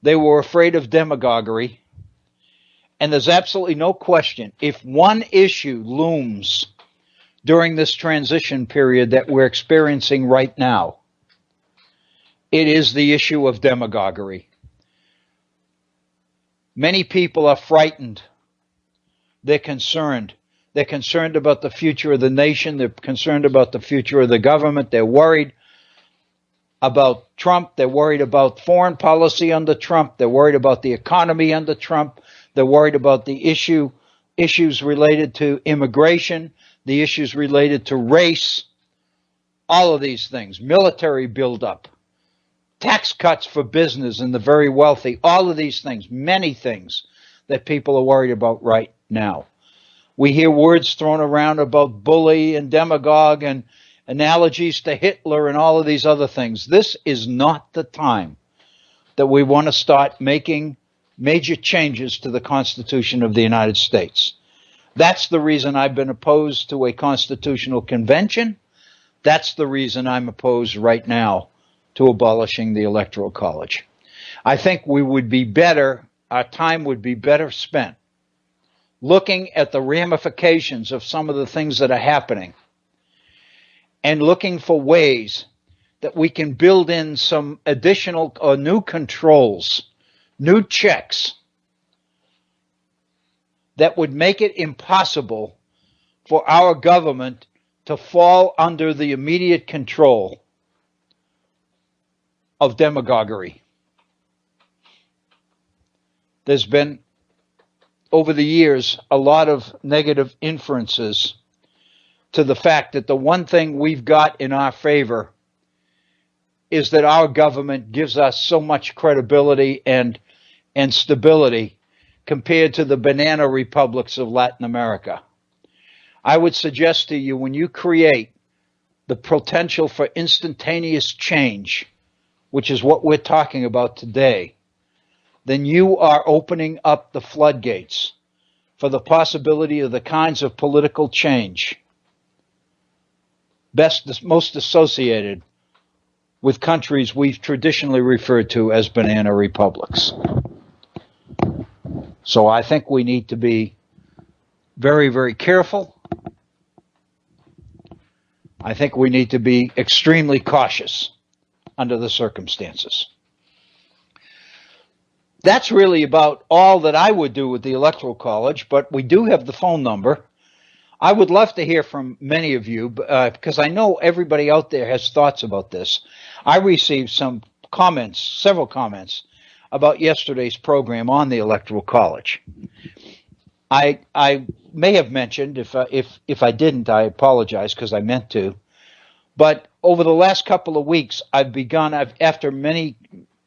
They were afraid of demagoguery. And there's absolutely no question, if one issue looms during this transition period that we're experiencing right now, it is the issue of demagoguery. Many people are frightened. They're concerned. They're concerned about the future of the nation. They're concerned about the future of the government. They're worried about Trump. They're worried about foreign policy under Trump. They're worried about the economy under Trump. They're worried about the issues related to immigration, the issues related to race, all of these things, military buildup, tax cuts for business and the very wealthy, all of these things, many things that people are worried about right now. We hear words thrown around about bully and demagogue and analogies to Hitler and all of these other things. This is not the time that we want to start making major changes to the Constitution of the United States. That's the reason I've been opposed to a constitutional convention. That's the reason I'm opposed right now to abolishing the Electoral College. I think we would be better, our time would be better spent looking at the ramifications of some of the things that are happening and looking for ways that we can build in some additional or new controls, new checks that would make it impossible for our government to fall under the immediate control of demagoguery. There's been, over the years, a lot of negative inferences to the fact that the one thing we've got in our favor is that our government gives us so much credibility and stability compared to the banana republics of Latin America. I would suggest to you, when you create the potential for instantaneous change, which is what we're talking about today, then you are opening up the floodgates for the possibility of the kinds of political change most associated with countries we've traditionally referred to as banana republics. So I think we need to be very, very careful. I think we need to be extremely cautious under the circumstances. That's really about all that I would do with the Electoral College, but we do have the phone number. I would love to hear from many of you because I know everybody out there has thoughts about this. I received some comments, several comments, about yesterday's program on the Electoral College. I may have mentioned, if I didn't, I apologize because I meant to. But over the last couple of weeks, after many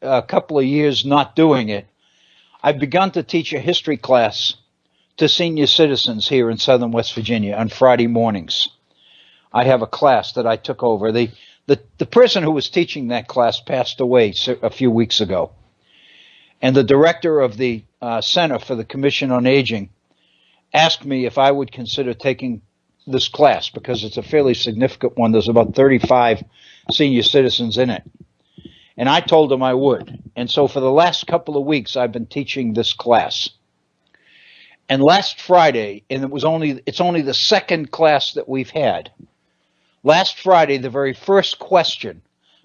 couple of years not doing it, I've begun to teach a history class to senior citizens here in Southern West Virginia on Friday mornings. I have a class that I took over. The person who was teaching that class passed away a few weeks ago. And the director of the Center for the Commission on Aging asked me if I would consider taking this class because it's a fairly significant one. There's about 35 senior citizens in it. And I told him I would. And so for the last couple of weeks, I've been teaching this class. And last Friday, and it's only the second class that we've had. Last Friday, the very first question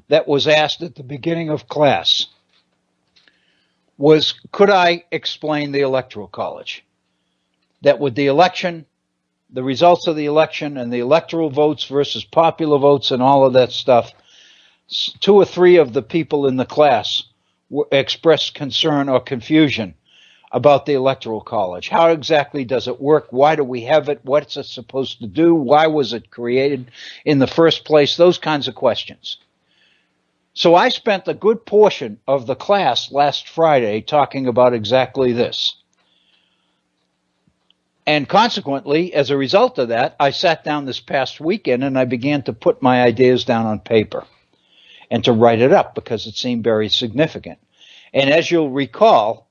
that was asked at the beginning of class was, could I explain the Electoral College? That with the election, the results of the election and the electoral votes versus popular votes and all of that stuff, 2 or 3 of the people in the class expressed concern or confusion about the Electoral College. How exactly does it work? Why do we have it? What's it supposed to do? Why was it created in the first place? Those kinds of questions. So I spent a good portion of the class last Friday talking about exactly this. And consequently, as a result of that, I sat down this past weekend and I began to put my ideas down on paper and to write it up because it seemed very significant. And as you'll recall,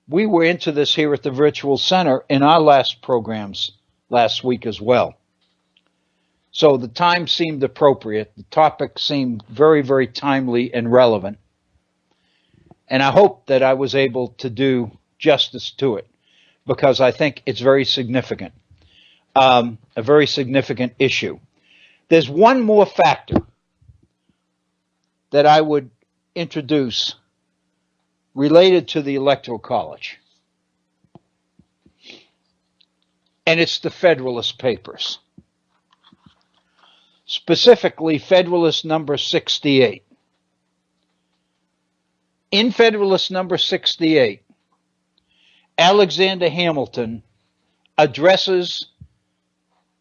we were into this here at the Virtual Center in our last programs last week as well. So the time seemed appropriate. The topic seemed very, very timely and relevant. And I hope that I was able to do justice to it because I think it's very significant, a very significant issue. There's one more factor that I would introduce related to the Electoral College, and it's the Federalist Papers, specifically Federalist number 68. In Federalist number 68, Alexander Hamilton addresses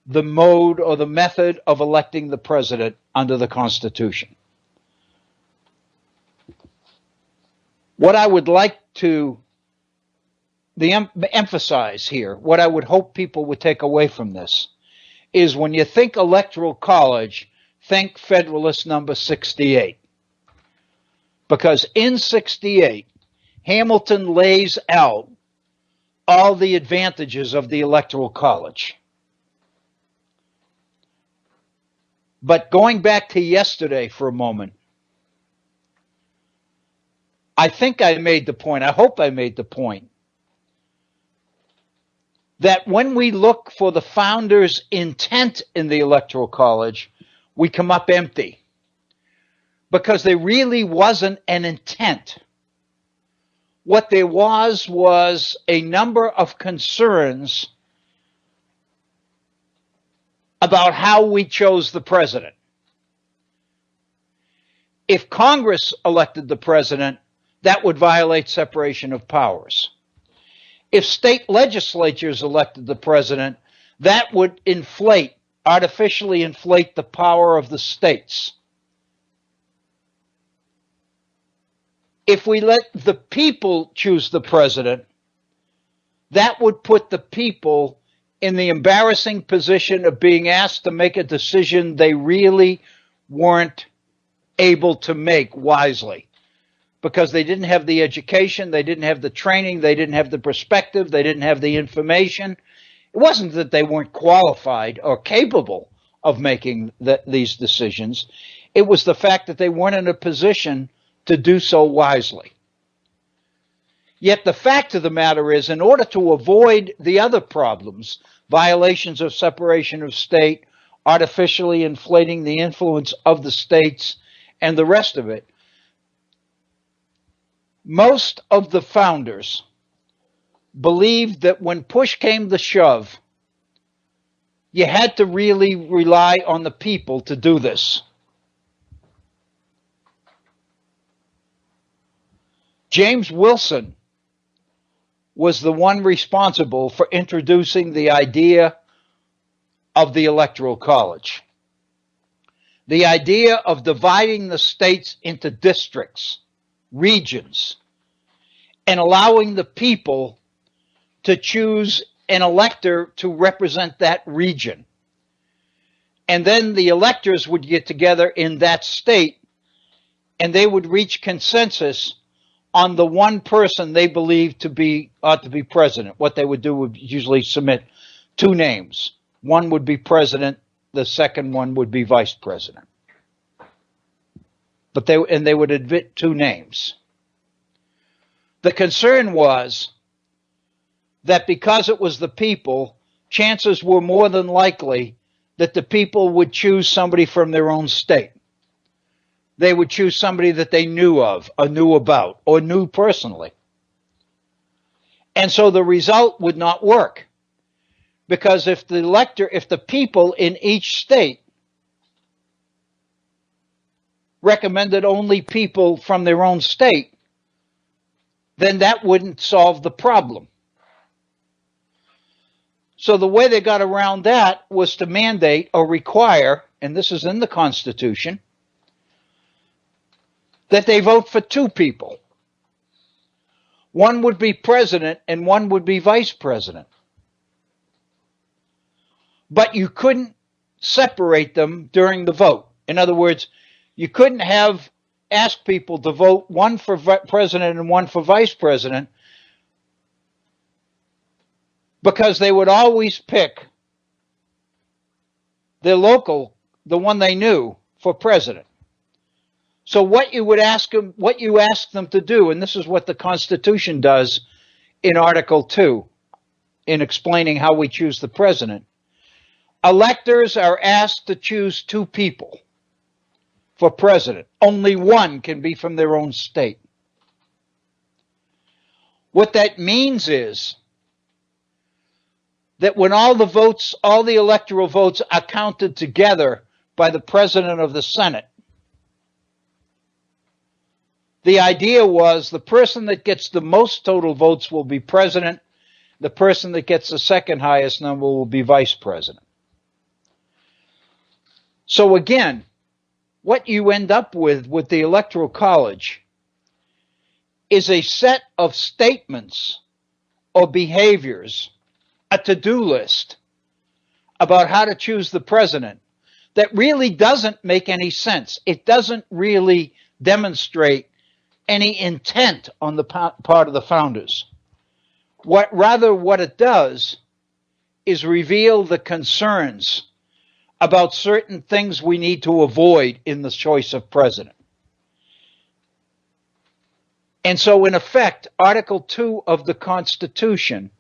the mode or the method of electing the president under the Constitution. What I would like to emphasize here, what I would hope people would take away from this, is when you think Electoral College, think Federalist number 68. Because in 68, Hamilton lays out all the advantages of the Electoral College. But going back to yesterday for a moment, I think I made the point, I hope I made the point, that when we look for the founders' intent in the Electoral College, we come up empty. Because there really wasn't an intent. What there was a number of concerns about how we chose the president. If Congress elected the president, that would violate separation of powers. If state legislatures elected the president, that would artificially inflate the power of the states. If we let the people choose the president, that would put the people in the embarrassing position of being asked to make a decision they really weren't able to make wisely because they didn't have the education, they didn't have the training, they didn't have the perspective, they didn't have the information. It wasn't that they weren't qualified or capable of making these decisions. It was the fact that they weren't in a position to do so wisely. Yet the fact of the matter is, in order to avoid the other problems, violations of separation of state, artificially inflating the influence of the states, and the rest of it, most of the founders believed that when push came to shove, you had to really rely on the people to do this. James Wilson was the one responsible for introducing the idea of the Electoral College. The idea of dividing the states into districts, regions, and allowing the people to choose an elector to represent that region. And then the electors would get together in that state and they would reach consensus on the one person they believed ought to be president. What they would do would usually submit two names. One would be president, the second one would be vice president. But they would admit two names. The concern was that because it was the people, chances were more than likely that the people would choose somebody from their own state. They would choose somebody that they knew of, or knew about, or knew personally. And so the result would not work. Because if the people in each state recommended only people from their own state, then that wouldn't solve the problem. So the way they got around that was to mandate or require, and this is in the Constitution, that they vote for two people. One would be president and one would be vice president. But you couldn't separate them during the vote. In other words, you couldn't ask people to vote one for president and one for vice president, because they would always pick their local, the one they knew, for president. So what you would ask them, what you ask them to do, and this is what the Constitution does in Article 2, in explaining how we choose the president. Electors are asked to choose two people for president. Only one can be from their own state. What that means is that when all the votes, all the electoral votes are counted together by the president of the Senate, the idea was the person that gets the most total votes will be president. The person that gets the second highest number will be vice president. So again, what you end up with the Electoral College is a set of statements or behaviors, a to-do list about how to choose the president that really doesn't make any sense. It doesn't really demonstrate any intent on the part of the founders. What it does is reveal the concerns about certain things we need to avoid in the choice of president. And so, in effect, Article 2 of the Constitution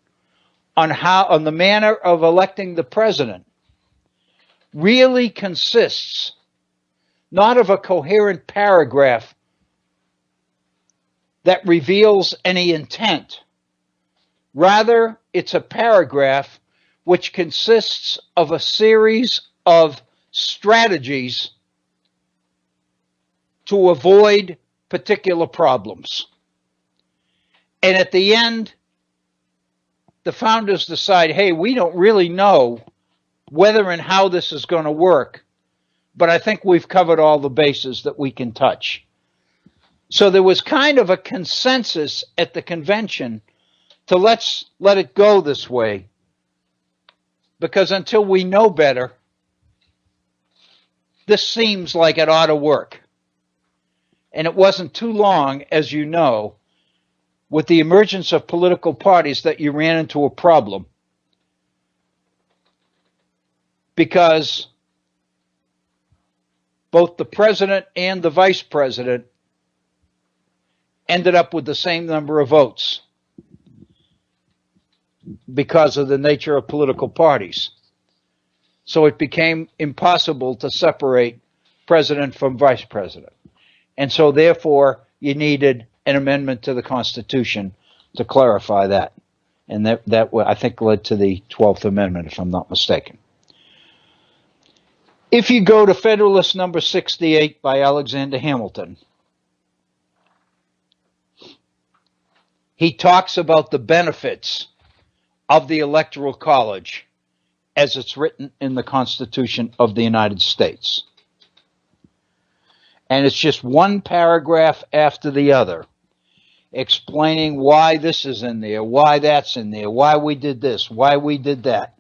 on the manner of electing the president really consists not of a coherent paragraph that reveals any intent. Rather, it's a paragraph which consists of a series of strategies to avoid particular problems. And at the end, the founders decide, hey, we don't really know whether and how this is going to work, but I think we've covered all the bases that we can touch. So there was kind of a consensus at the convention to let's let it go this way, because until we know better, this seems like it ought to work. And it wasn't too long, as you know, with the emergence of political parties that you ran into a problem. Because both the president and the vice president ended up with the same number of votes because of the nature of political parties. So it became impossible to separate president from vice president. And so therefore you needed an amendment to the Constitution to clarify that. And that I think led to the 12th Amendment, if I'm not mistaken. If you go to Federalist number 68 by Alexander Hamilton, he talks about the benefits of the Electoral College as it's written in the Constitution of the United States. And it's just one paragraph after the other, explaining why this is in there, why that's in there, why we did this, why we did that.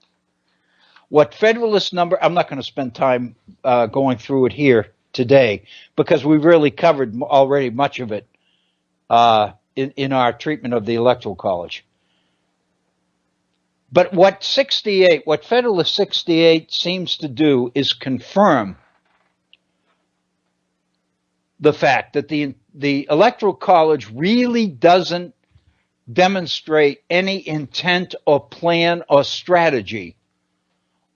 What Federalist number, I'm not going to spend time going through it here today, because we've really covered already much of it in our treatment of the Electoral College. But what Federalist 68 seems to do is confirm the fact that the Electoral College really doesn't demonstrate any intent or plan or strategy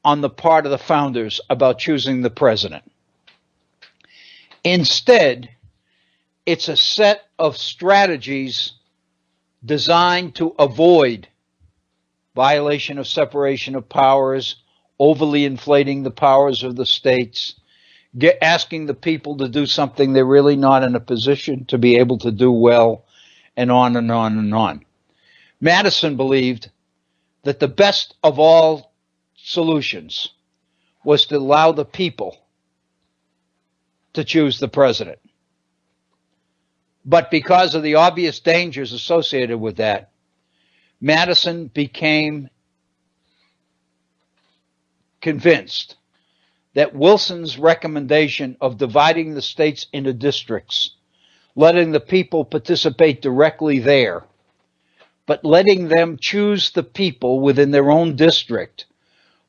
on the part of the founders about choosing the president. Instead, it's a set of strategies designed to avoid violation of separation of powers, overly inflating the powers of the states, asking the people to do something they're really not in a position to be able to do well, and on and on and on. Madison believed that the best of all solutions was to allow the people to choose the president. But because of the obvious dangers associated with that, Madison became convinced that Wilson's recommendation of dividing the states into districts, letting the people participate directly there, but letting them choose the people within their own district,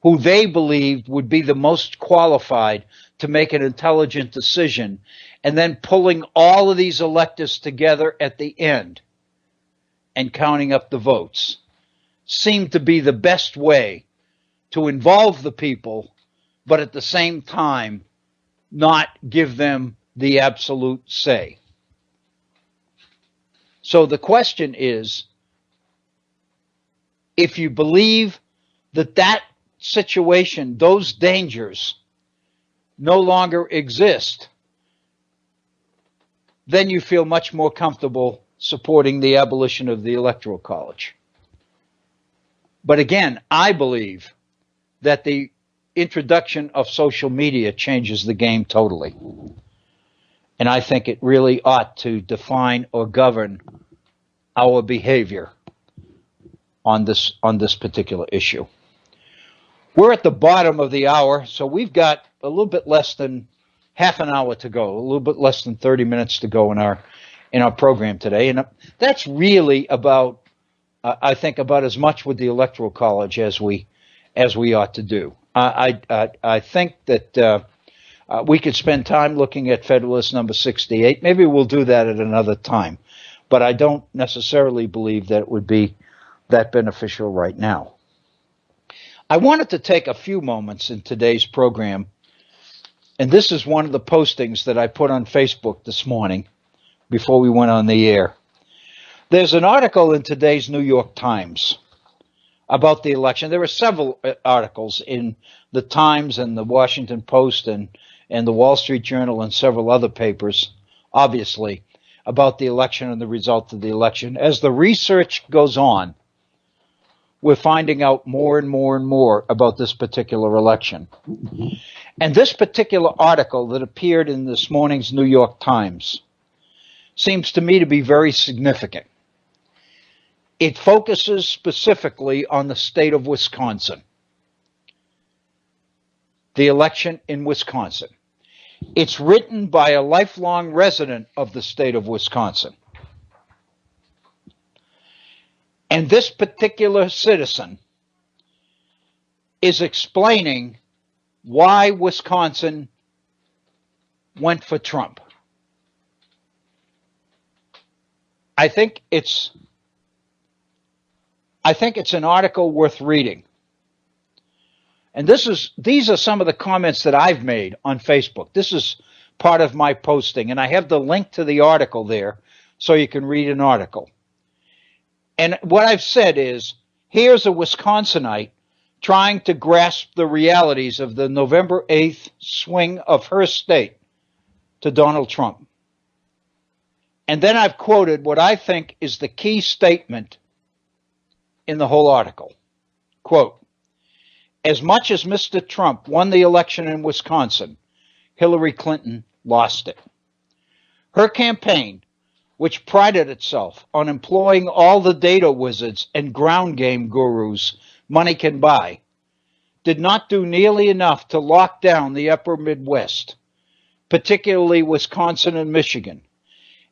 who they believed would be the most qualified to make an intelligent decision, and then pulling all of these electors together at the end and counting up the votes seemed to be the best way to involve the people, but at the same time not give them the absolute say. So the question is, if you believe that that situation, those dangers, no longer exist, then you feel much more comfortable supporting the abolition of the Electoral College. But again, I believe that the introduction of social media changes the game totally. And I think it really ought to define or govern our behavior on this particular issue. We're at the bottom of the hour, so we've got a little bit less than half an hour to go, a little bit less than 30 minutes to go in our program today. And that's really about, I think, about as much with the Electoral College as we ought to do. I think that we could spend time looking at Federalist number 68. Maybe we'll do that at another time. But I don't necessarily believe that it would be that beneficial right now. I wanted to take a few moments in today's program, and this is one of the postings that I put on Facebook this morning before we went on the air. There's an article in today's New York Times about the election. There are several articles in the Times and the Washington Post and the Wall Street Journal and several other papers, obviously, about the election and the result of the election. As the research goes on, we're finding out more and more and more about this particular election. And this particular article that appeared in this morning's New York Times seems to me to be very significant. It focuses specifically on the state of Wisconsin, the election in Wisconsin. It's written by a lifelong resident of the state of Wisconsin. And this particular citizen is explaining why Wisconsin went for Trump. I think it's an article worth reading. And these are some of the comments that I've made on Facebook. This is part of my posting, and I have the link to the article there so you can read an article. And what I've said is, here's a Wisconsinite trying to grasp the realities of the November 8th swing of her state to Donald Trump. And then I've quoted what I think is the key statement in the whole article. Quote, as much as Mr. Trump won the election in Wisconsin, Hillary Clinton lost it. Her campaign, which prided itself on employing all the data wizards and ground game gurus money can buy, did not do nearly enough to lock down the upper Midwest, particularly Wisconsin and Michigan,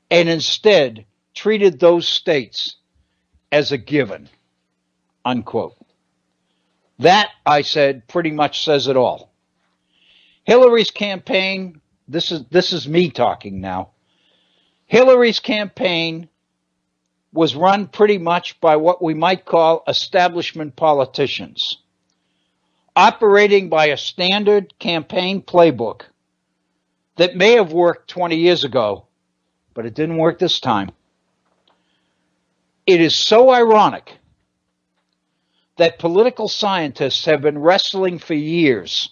and instead treated those states as a given, unquote. That, I said, pretty much says it all. Hillary's campaign, this is me talking now, Hillary's campaign was run pretty much by what we might call establishment politicians, operating by a standard campaign playbook that may have worked 20 years ago, but it didn't work this time. It is so ironic that political scientists have been wrestling for years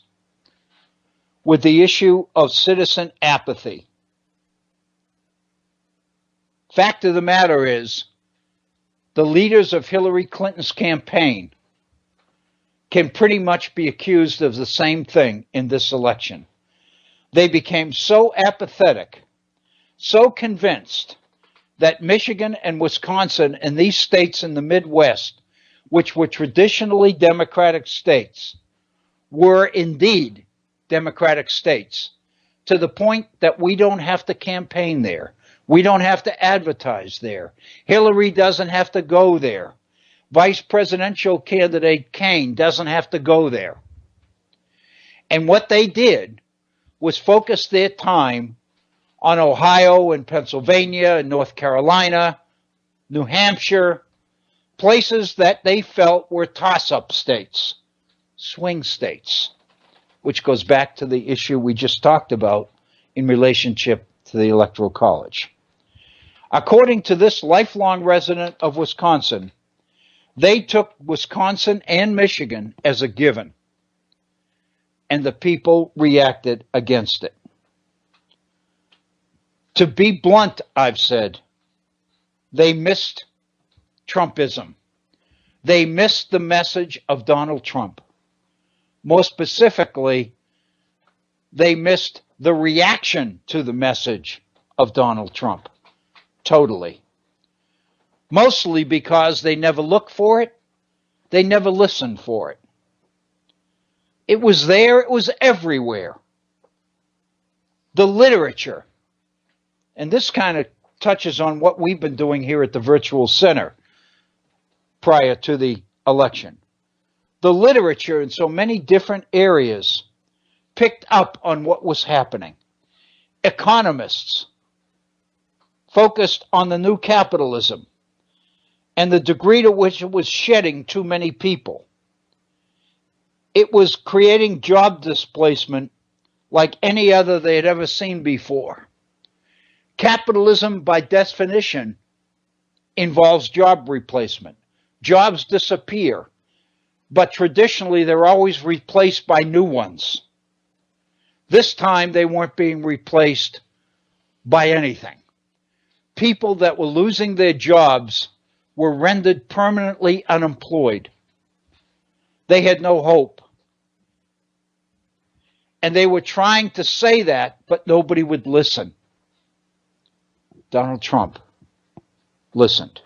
with the issue of citizen apathy. Fact of the matter is, the leaders of Hillary Clinton's campaign can pretty much be accused of the same thing in this election. They became so apathetic, so convinced that Michigan and Wisconsin and these states in the Midwest, which were traditionally Democratic states, were indeed Democratic states, to the point that we don't have to campaign there. We don't have to advertise there. Hillary doesn't have to go there. Vice presidential candidate Kaine doesn't have to go there. And what they did was focus their time on Ohio and Pennsylvania and North Carolina, New Hampshire, places that they felt were toss-up states, swing states, which goes back to the issue we just talked about in relationship to the Electoral College. According to this lifelong resident of Wisconsin, they took Wisconsin and Michigan as a given, and the people reacted against it. To be blunt, I've said, they missed Trumpism. They missed the message of Donald Trump. More specifically, they missed the reaction to the message of Donald Trump. Totally. Mostly because they never looked for it. They never listened for it. It was there. It was everywhere. The literature. And this kind of touches on what we've been doing here at the Virtual Center prior to the election. The literature in so many different areas picked up on what was happening. Economists focused on the new capitalism and the degree to which it was shedding too many people. It was creating job displacement like any other they had ever seen before. Capitalism, by definition, involves job replacement. Jobs disappear, but traditionally they're always replaced by new ones. This time they weren't being replaced by anything. People that were losing their jobs were rendered permanently unemployed. They had no hope. And they were trying to say that, but nobody would listen. Donald Trump listened.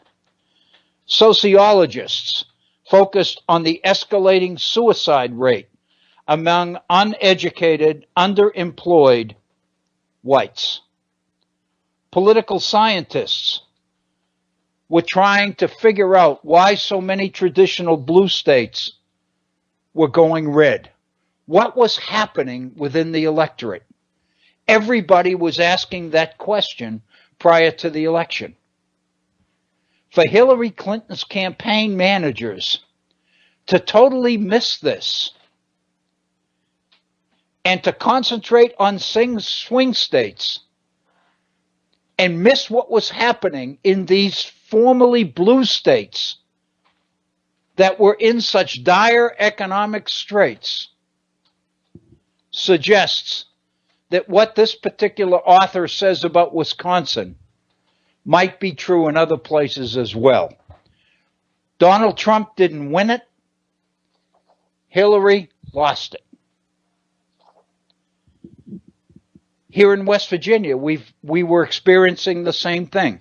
Sociologists focused on the escalating suicide rate among uneducated, underemployed whites. Political scientists were trying to figure out why so many traditional blue states were going red. What was happening within the electorate? Everybody was asking that question prior to the election. For Hillary Clinton's campaign managers to totally miss this and to concentrate on swing states and miss what was happening in these formerly blue states that were in such dire economic straits suggests that what this particular author says about Wisconsin might be true in other places as well. Donald Trump didn't win it. Hillary lost it. Here in West Virginia, we were experiencing the same thing.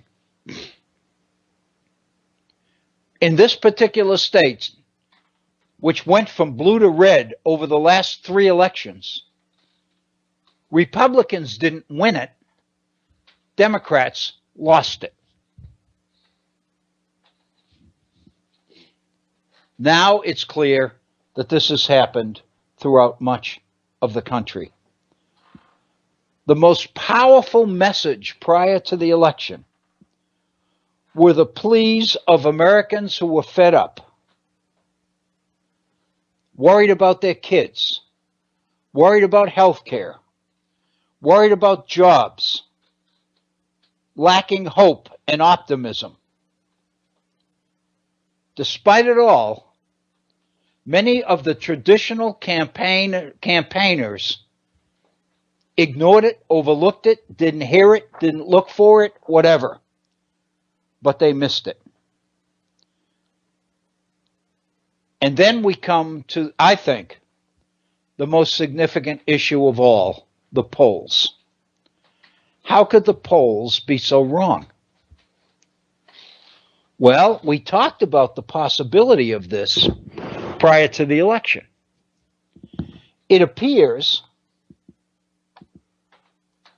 In this particular state, which went from blue to red over the last 3 elections, Republicans didn't win it. Democrats lost it. Now it's clear that this has happened throughout much of the country. The most powerful message prior to the election were the pleas of Americans who were fed up, worried about their kids, worried about health care, worried about jobs, lacking hope and optimism. Despite it all, many of the traditional campaigners ignored it, overlooked it, didn't hear it, didn't look for it, whatever. But they missed it. And then we come to, I think, the most significant issue of all, the polls. How could the polls be so wrong? Well, we talked about the possibility of this prior to the election. It appears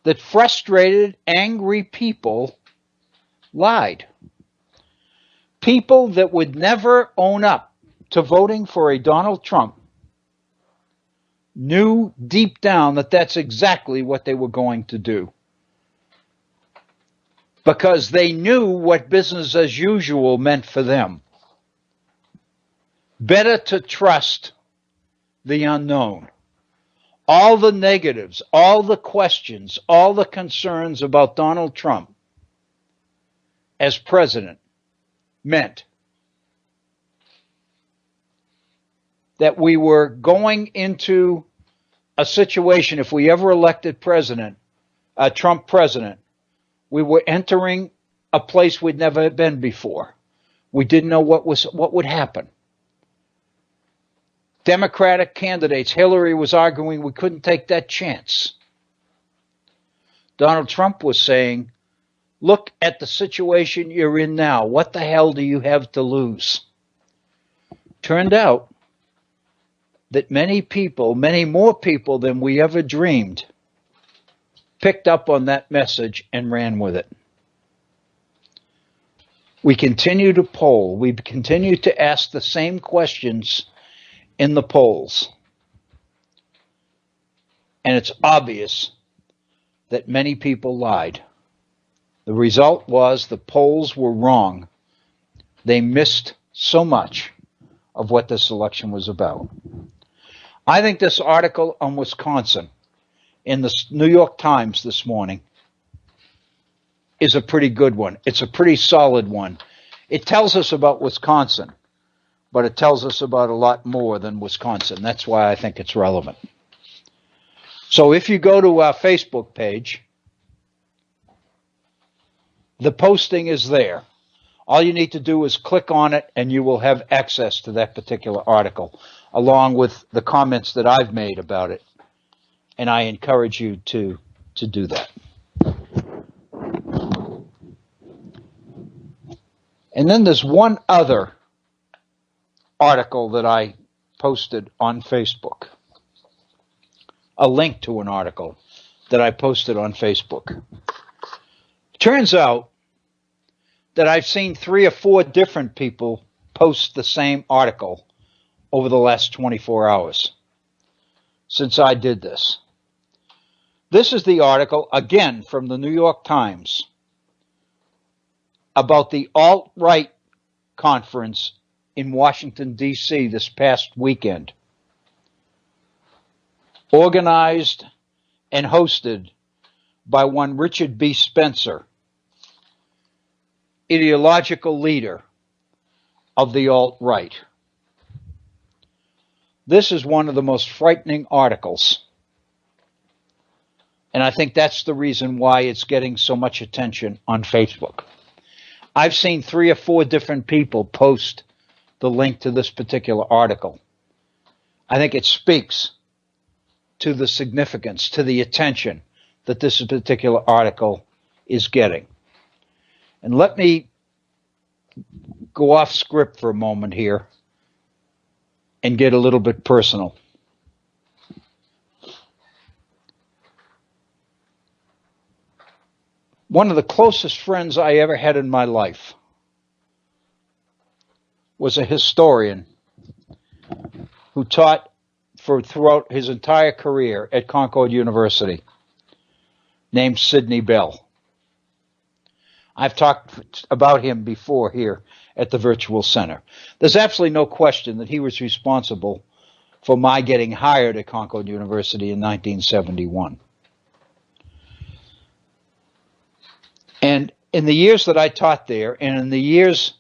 that frustrated, angry people lied. people that would never own up to voting for a Donald Trump knew deep down that that's exactly what they were going to do. Because they knew what business as usual meant for them. Better to trust the unknown. All the negatives, all the questions, all the concerns about Donald Trump as president meant that we were going into a situation, if we ever elected Trump president, we were entering a place we'd never been before. We didn't know what would happen. Democratic candidates, Hillary was arguing we couldn't take that chance. Donald Trump was saying, look at the situation you're in now. What the hell do you have to lose? Turned out that many people, many more people than we ever dreamed, picked up on that message and ran with it. We continue to poll. We continue to ask the same questions in the polls. And it's obvious that many people lied. The result was the polls were wrong. They missed so much of what this election was about. I think this article on Wisconsin in the New York Times this morning is a pretty good one. It's a pretty solid one. It tells us about Wisconsin, but it tells us about a lot more than Wisconsin. That's why I think it's relevant. So if you go to our Facebook page, the posting is there. All you need to do is click on it and you will have access to that particular article, along with the comments that I've made about it. And I encourage you to do that. And then there's one other article that I posted on Facebook. A link to an article that I posted on Facebook. Turns out that I've seen 3 or 4 different people post the same article over the last 24 hours since I did this. This is the article, again, from the New York Times about the alt-right conference in Washington, D.C. this past weekend, organized and hosted by one Richard B. Spencer, ideological leader of the alt-right. This is one of the most frightening articles, and I think that's the reason why it's getting so much attention on Facebook. I've seen 3 or 4 different people post the link to this particular article. I think it speaks to the significance, to the attention that this particular article is getting. And let me go off script for a moment here and get a little bit personal. One of the closest friends I ever had in my life was a historian who taught throughout his entire career at Concord University, named Sidney Bell. I've talked about him before here at the Virtual Center. There's absolutely no question that he was responsible for my getting hired at Concord University in 1971. And in the years that I taught there, and in the years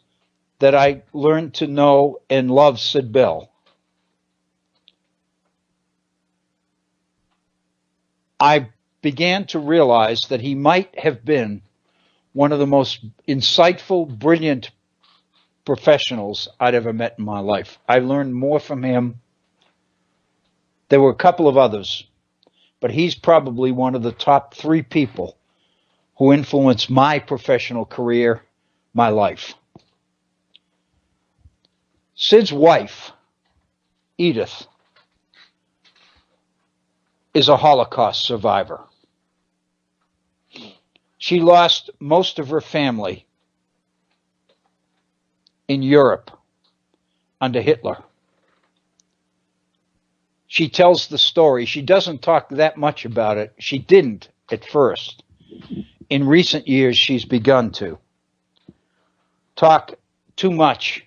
that I learned to know and love Sid Bell, I began to realize that he might have been one of the most insightful, brilliant professionals I'd ever met in my life. I learned more from him. There were a couple of others, but he's probably one of the top 3 people who influenced my professional career, my life. Sid's wife, Edith, is a Holocaust survivor. She lost most of her family in Europe under Hitler. She tells the story. She doesn't talk that much about it. She didn't at first. In recent years, she's begun to talk too much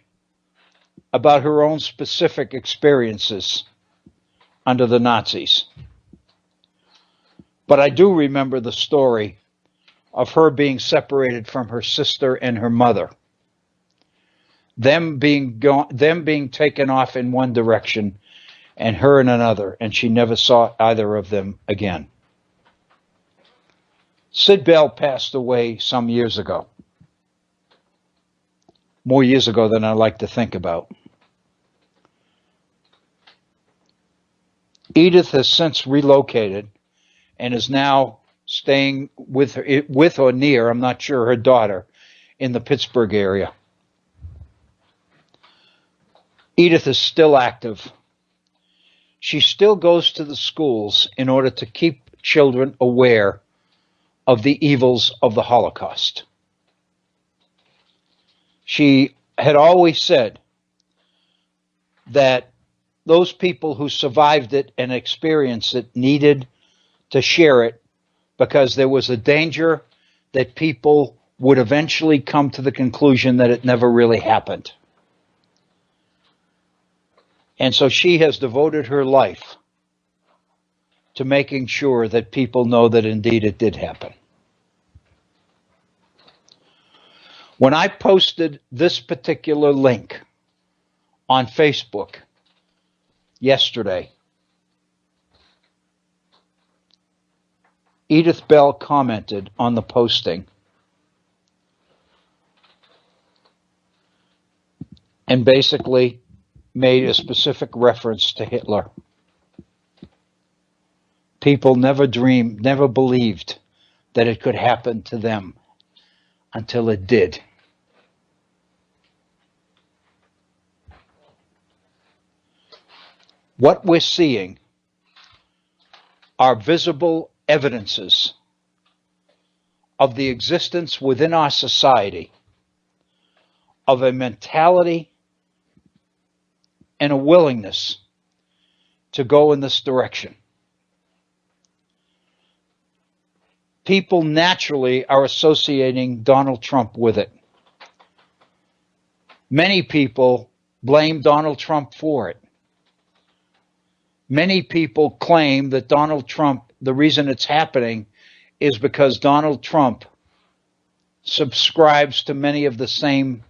about her own specific experiences under the Nazis. But I do remember the story of her being separated from her sister and her mother, them being taken off in one direction and her in another, and she never saw either of them again. Sid Bell passed away some years ago, more years ago than I like to think about. Edith has since relocated and is now staying with or near, I'm not sure, her daughter in the Pittsburgh area. Edith is still active. She still goes to the schools in order to keep children aware of the evils of the Holocaust. She had always said that those people who survived it and experienced it needed to share it, because there was a danger that people would eventually come to the conclusion that it never really happened. And so she has devoted her life to making sure that people know that indeed it did happen. When I posted this particular link on Facebook yesterday, Edith Bell commented on the posting and basically made a specific reference to Hitler. People never believed that it could happen to them until it did. What we're seeing are visible evidences of the existence within our society of a mentality and a willingness to go in this direction. People naturally are associating Donald Trump with it. Many people blame Donald Trump for it. Many people claim that Donald Trump, the reason it's happening is because Donald Trump subscribes to many of the same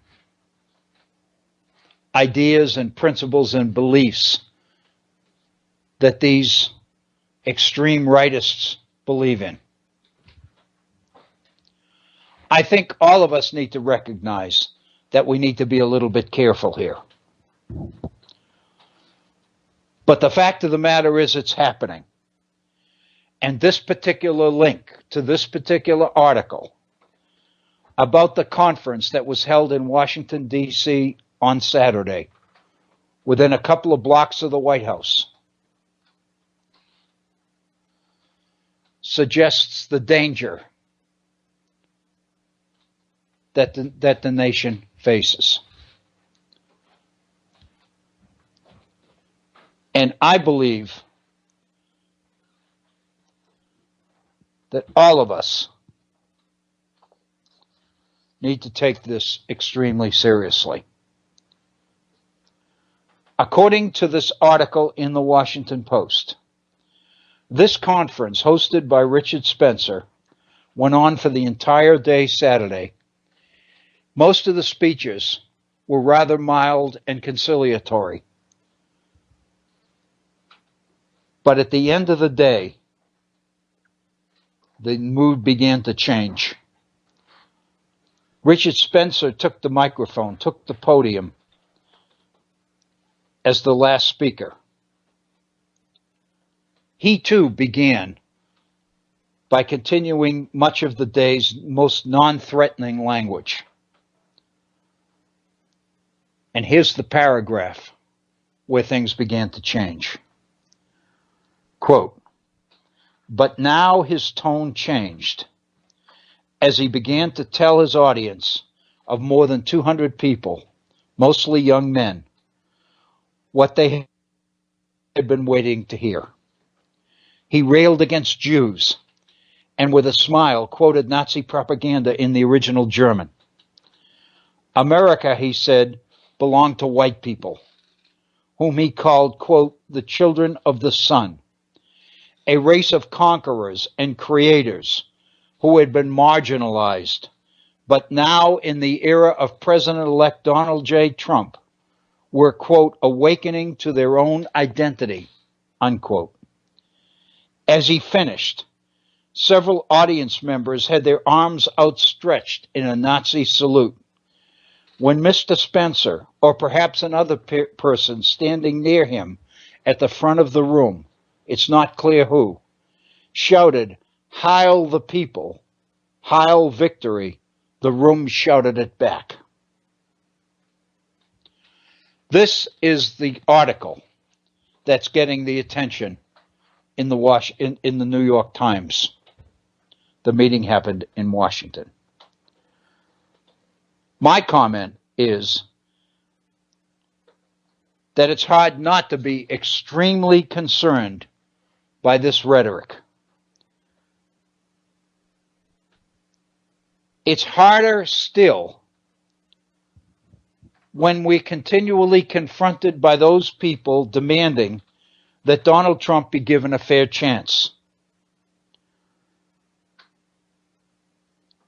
ideas and principles and beliefs that these extreme rightists believe in. I think all of us need to recognize that we need to be a little bit careful here. But the fact of the matter is it's happening. And this particular link to this particular article about the conference that was held in Washington, D.C. on Saturday, within a couple of blocks of the White House, suggests the danger that the nation faces. And I believe that all of us need to take this extremely seriously. According to this article in the Washington Post, this conference, hosted by Richard Spencer, went on for the entire day Saturday. Most of the speeches were rather mild and conciliatory. But at the end of the day, the mood began to change. Richard Spencer took the microphone, took the podium as the last speaker. He too began by continuing much of the day's most non-threatening language. And here's the paragraph where things began to change. Quote, "But now his tone changed as he began to tell his audience of more than 200 people mostly young men, what they had been waiting to hear. He railed against Jews and with a smile quoted Nazi propaganda in the original German. America, he said, belonged to white people, whom he called, quote, the children of the sun, a race of conquerors and creators who had been marginalized, but now in the era of President-elect Donald J. Trump were, quote, awakening to their own identity, unquote. As he finished, several audience members had their arms outstretched in a Nazi salute. When Mr. Spencer, or perhaps another person standing near him at the front of the room, it's not clear who, shouted, "Heil the people, Heil victory," the room shouted it back. This is the article that's getting the attention in the New York Times. The meeting happened in Washington. My comment is that it's hard not to be extremely concerned by this rhetoric. It's harder still when we're continually confronted by those people demanding that Donald Trump be given a fair chance.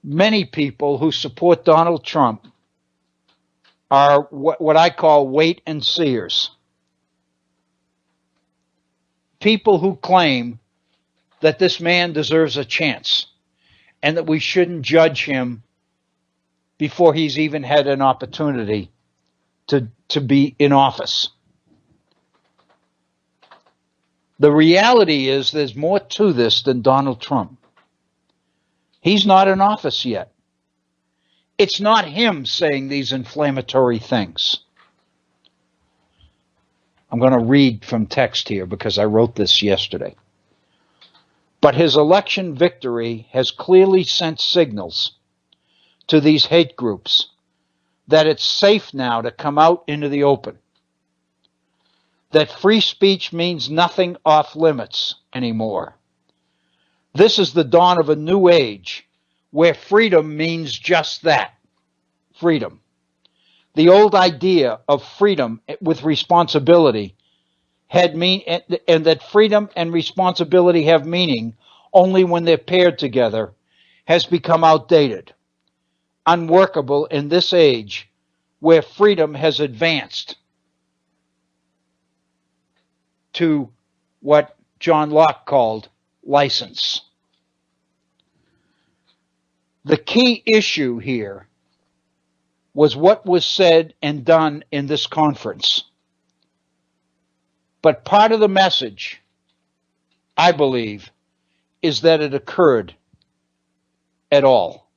Many people who support Donald Trump are what I call wait and seers. People who claim that this man deserves a chance and that we shouldn't judge him before he's even had an opportunity to be in office. The reality is there's more to this than Donald Trump. He's not in office yet. It's not him saying these inflammatory things. I'm going to read from text here because I wrote this yesterday. But his election victory has clearly sent signals to these hate groups that it's safe now to come out into the open, that free speech means nothing off limits anymore. This is the dawn of a new age where freedom means just that, freedom. The old idea of freedom with responsibility and that freedom and responsibility have meaning only when they're paired together has become outdated, unworkable in this age where freedom has advanced to what John Locke called license. The key issue here was what was said and done in this conference. But part of the message, I believe, is that it occurred at all.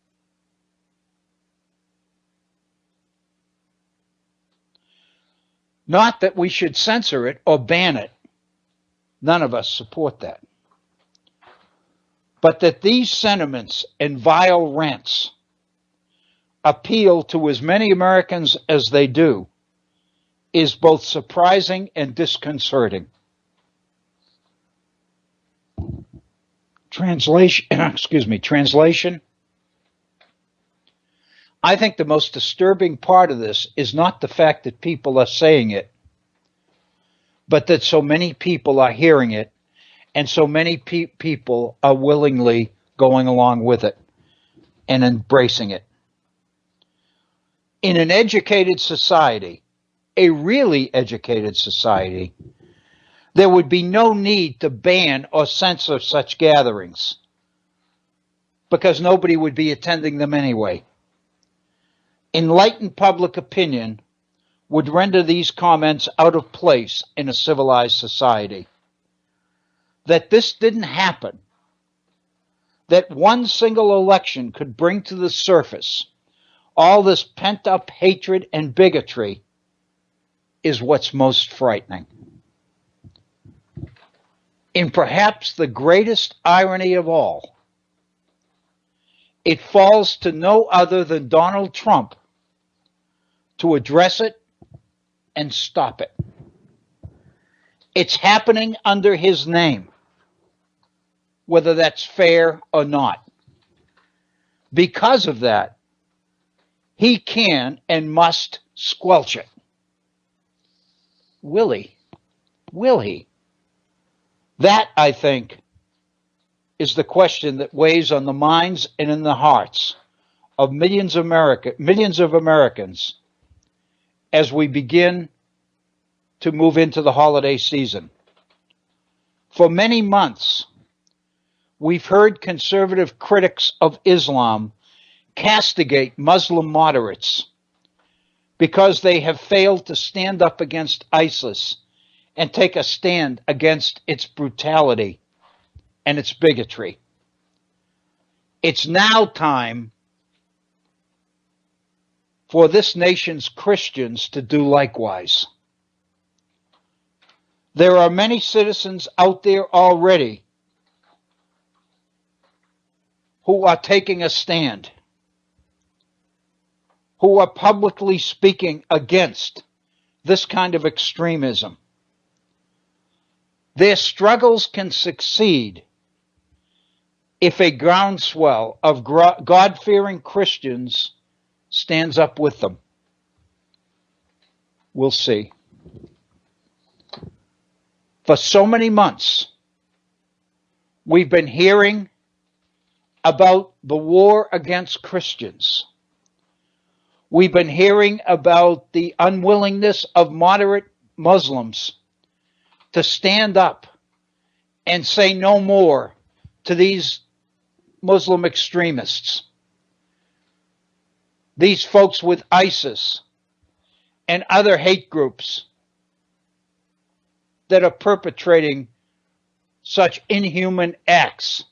Not that we should censor it or ban it. None of us support that. But that these sentiments and vile rants appeal to as many Americans as they do is both surprising and disconcerting. Translation. I think the most disturbing part of this is not the fact that people are saying it, but that so many people are hearing it and so many people are willingly going along with it and embracing it. In an educated society, a really educated society, there would be no need to ban or censor such gatherings because nobody would be attending them anyway. Enlightened public opinion would render these comments out of place in a civilized society. That this didn't happen, that one single election could bring to the surface all this pent-up hatred and bigotry is what's most frightening. In perhaps the greatest irony of all, it falls to no other than Donald Trump to address it and stop it. It's happening under his name, whether that's fair or not. Because of that, he can and must squelch it. Will he? Will he? That, I think, is the question that weighs on the minds and in the hearts of millions of Americans as we begin to move into the holiday season. For many months, we've heard conservative critics of Islam castigate Muslim moderates because they have failed to stand up against ISIS and take a stand against its brutality and its bigotry. It's now time for this nation's Christians to do likewise. There are many citizens out there already who are taking a stand, who are publicly speaking against this kind of extremism. Their struggles can succeed if a groundswell of God-fearing Christians stands up with them. We'll see. For so many months, we've been hearing about the war against Christians. We've been hearing about the unwillingness of moderate Muslims to stand up and say no more to these Muslim extremists, these folks with ISIS and other hate groups that are perpetrating such inhuman acts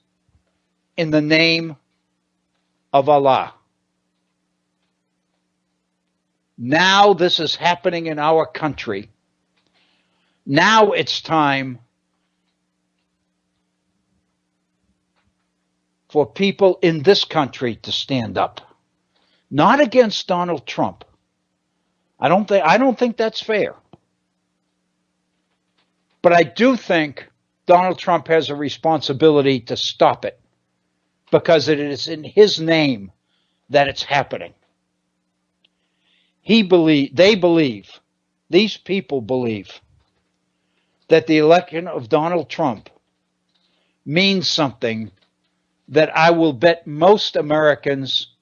in the name of Allah. Now this is happening in our country. Now it's time for people in this country to stand up, not against Donald Trump. I don't think that's fair. But I do think Donald Trump has a responsibility to stop it, because it is in his name that it's happening. These people believe that the election of Donald Trump means something that I will bet most Americans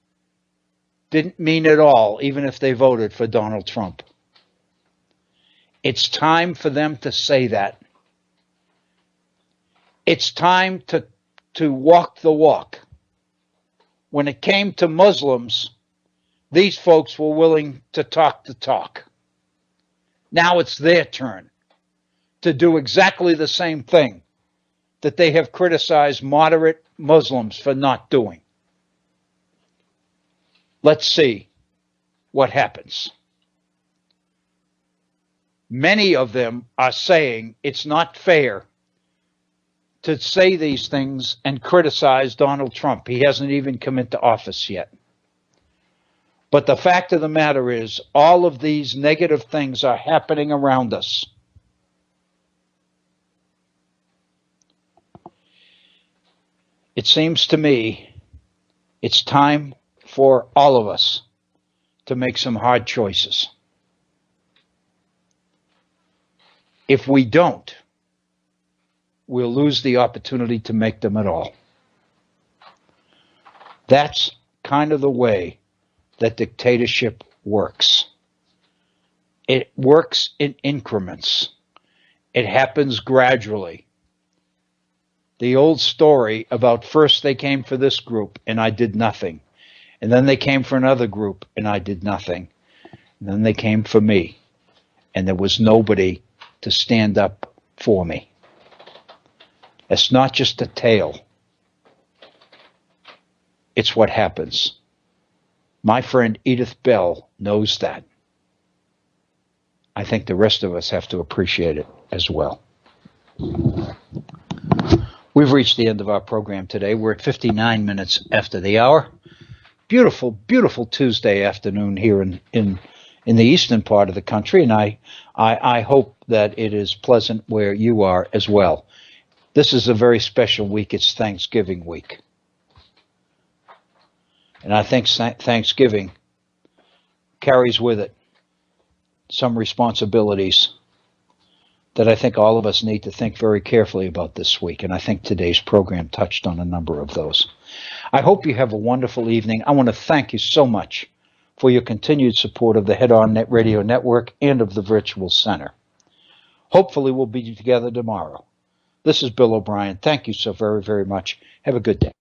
didn't mean at all, even if they voted for Donald Trump. It's time for them to say that. It's time to walk the walk. When it came to Muslims, these folks were willing to talk the talk. Now it's their turn to do exactly the same thing that they have criticized moderate Muslims for not doing. Let's see what happens. Many of them are saying it's not fair to say these things and criticize Donald Trump. He hasn't even come into office yet. But the fact of the matter is, all of these negative things are happening around us. It seems to me it's time for all of us to make some hard choices. If we don't, we'll lose the opportunity to make them at all. That's kind of the way that dictatorship works. It works in increments. It happens gradually. The old story about first they came for this group and I did nothing. And then they came for another group and I did nothing. And then they came for me. And there was nobody to stand up for me. It's not just a tale. It's what happens. My friend Edith Bell knows that. I think the rest of us have to appreciate it as well. We've reached the end of our program today. We're at 59 minutes after the hour. Beautiful, beautiful Tuesday afternoon here in in the eastern part of the country, and I hope that it is pleasant where you are as well. This is a very special week. It's Thanksgiving week. And I think Thanksgiving carries with it some responsibilities that I think all of us need to think very carefully about this week. And I think today's program touched on a number of those. I hope you have a wonderful evening. I want to thank you so much for your continued support of the Head On Net Radio Network and of the Virtual Center. Hopefully we'll be together tomorrow. This is Bill O'Brien. Thank you so very, very much. Have a good day.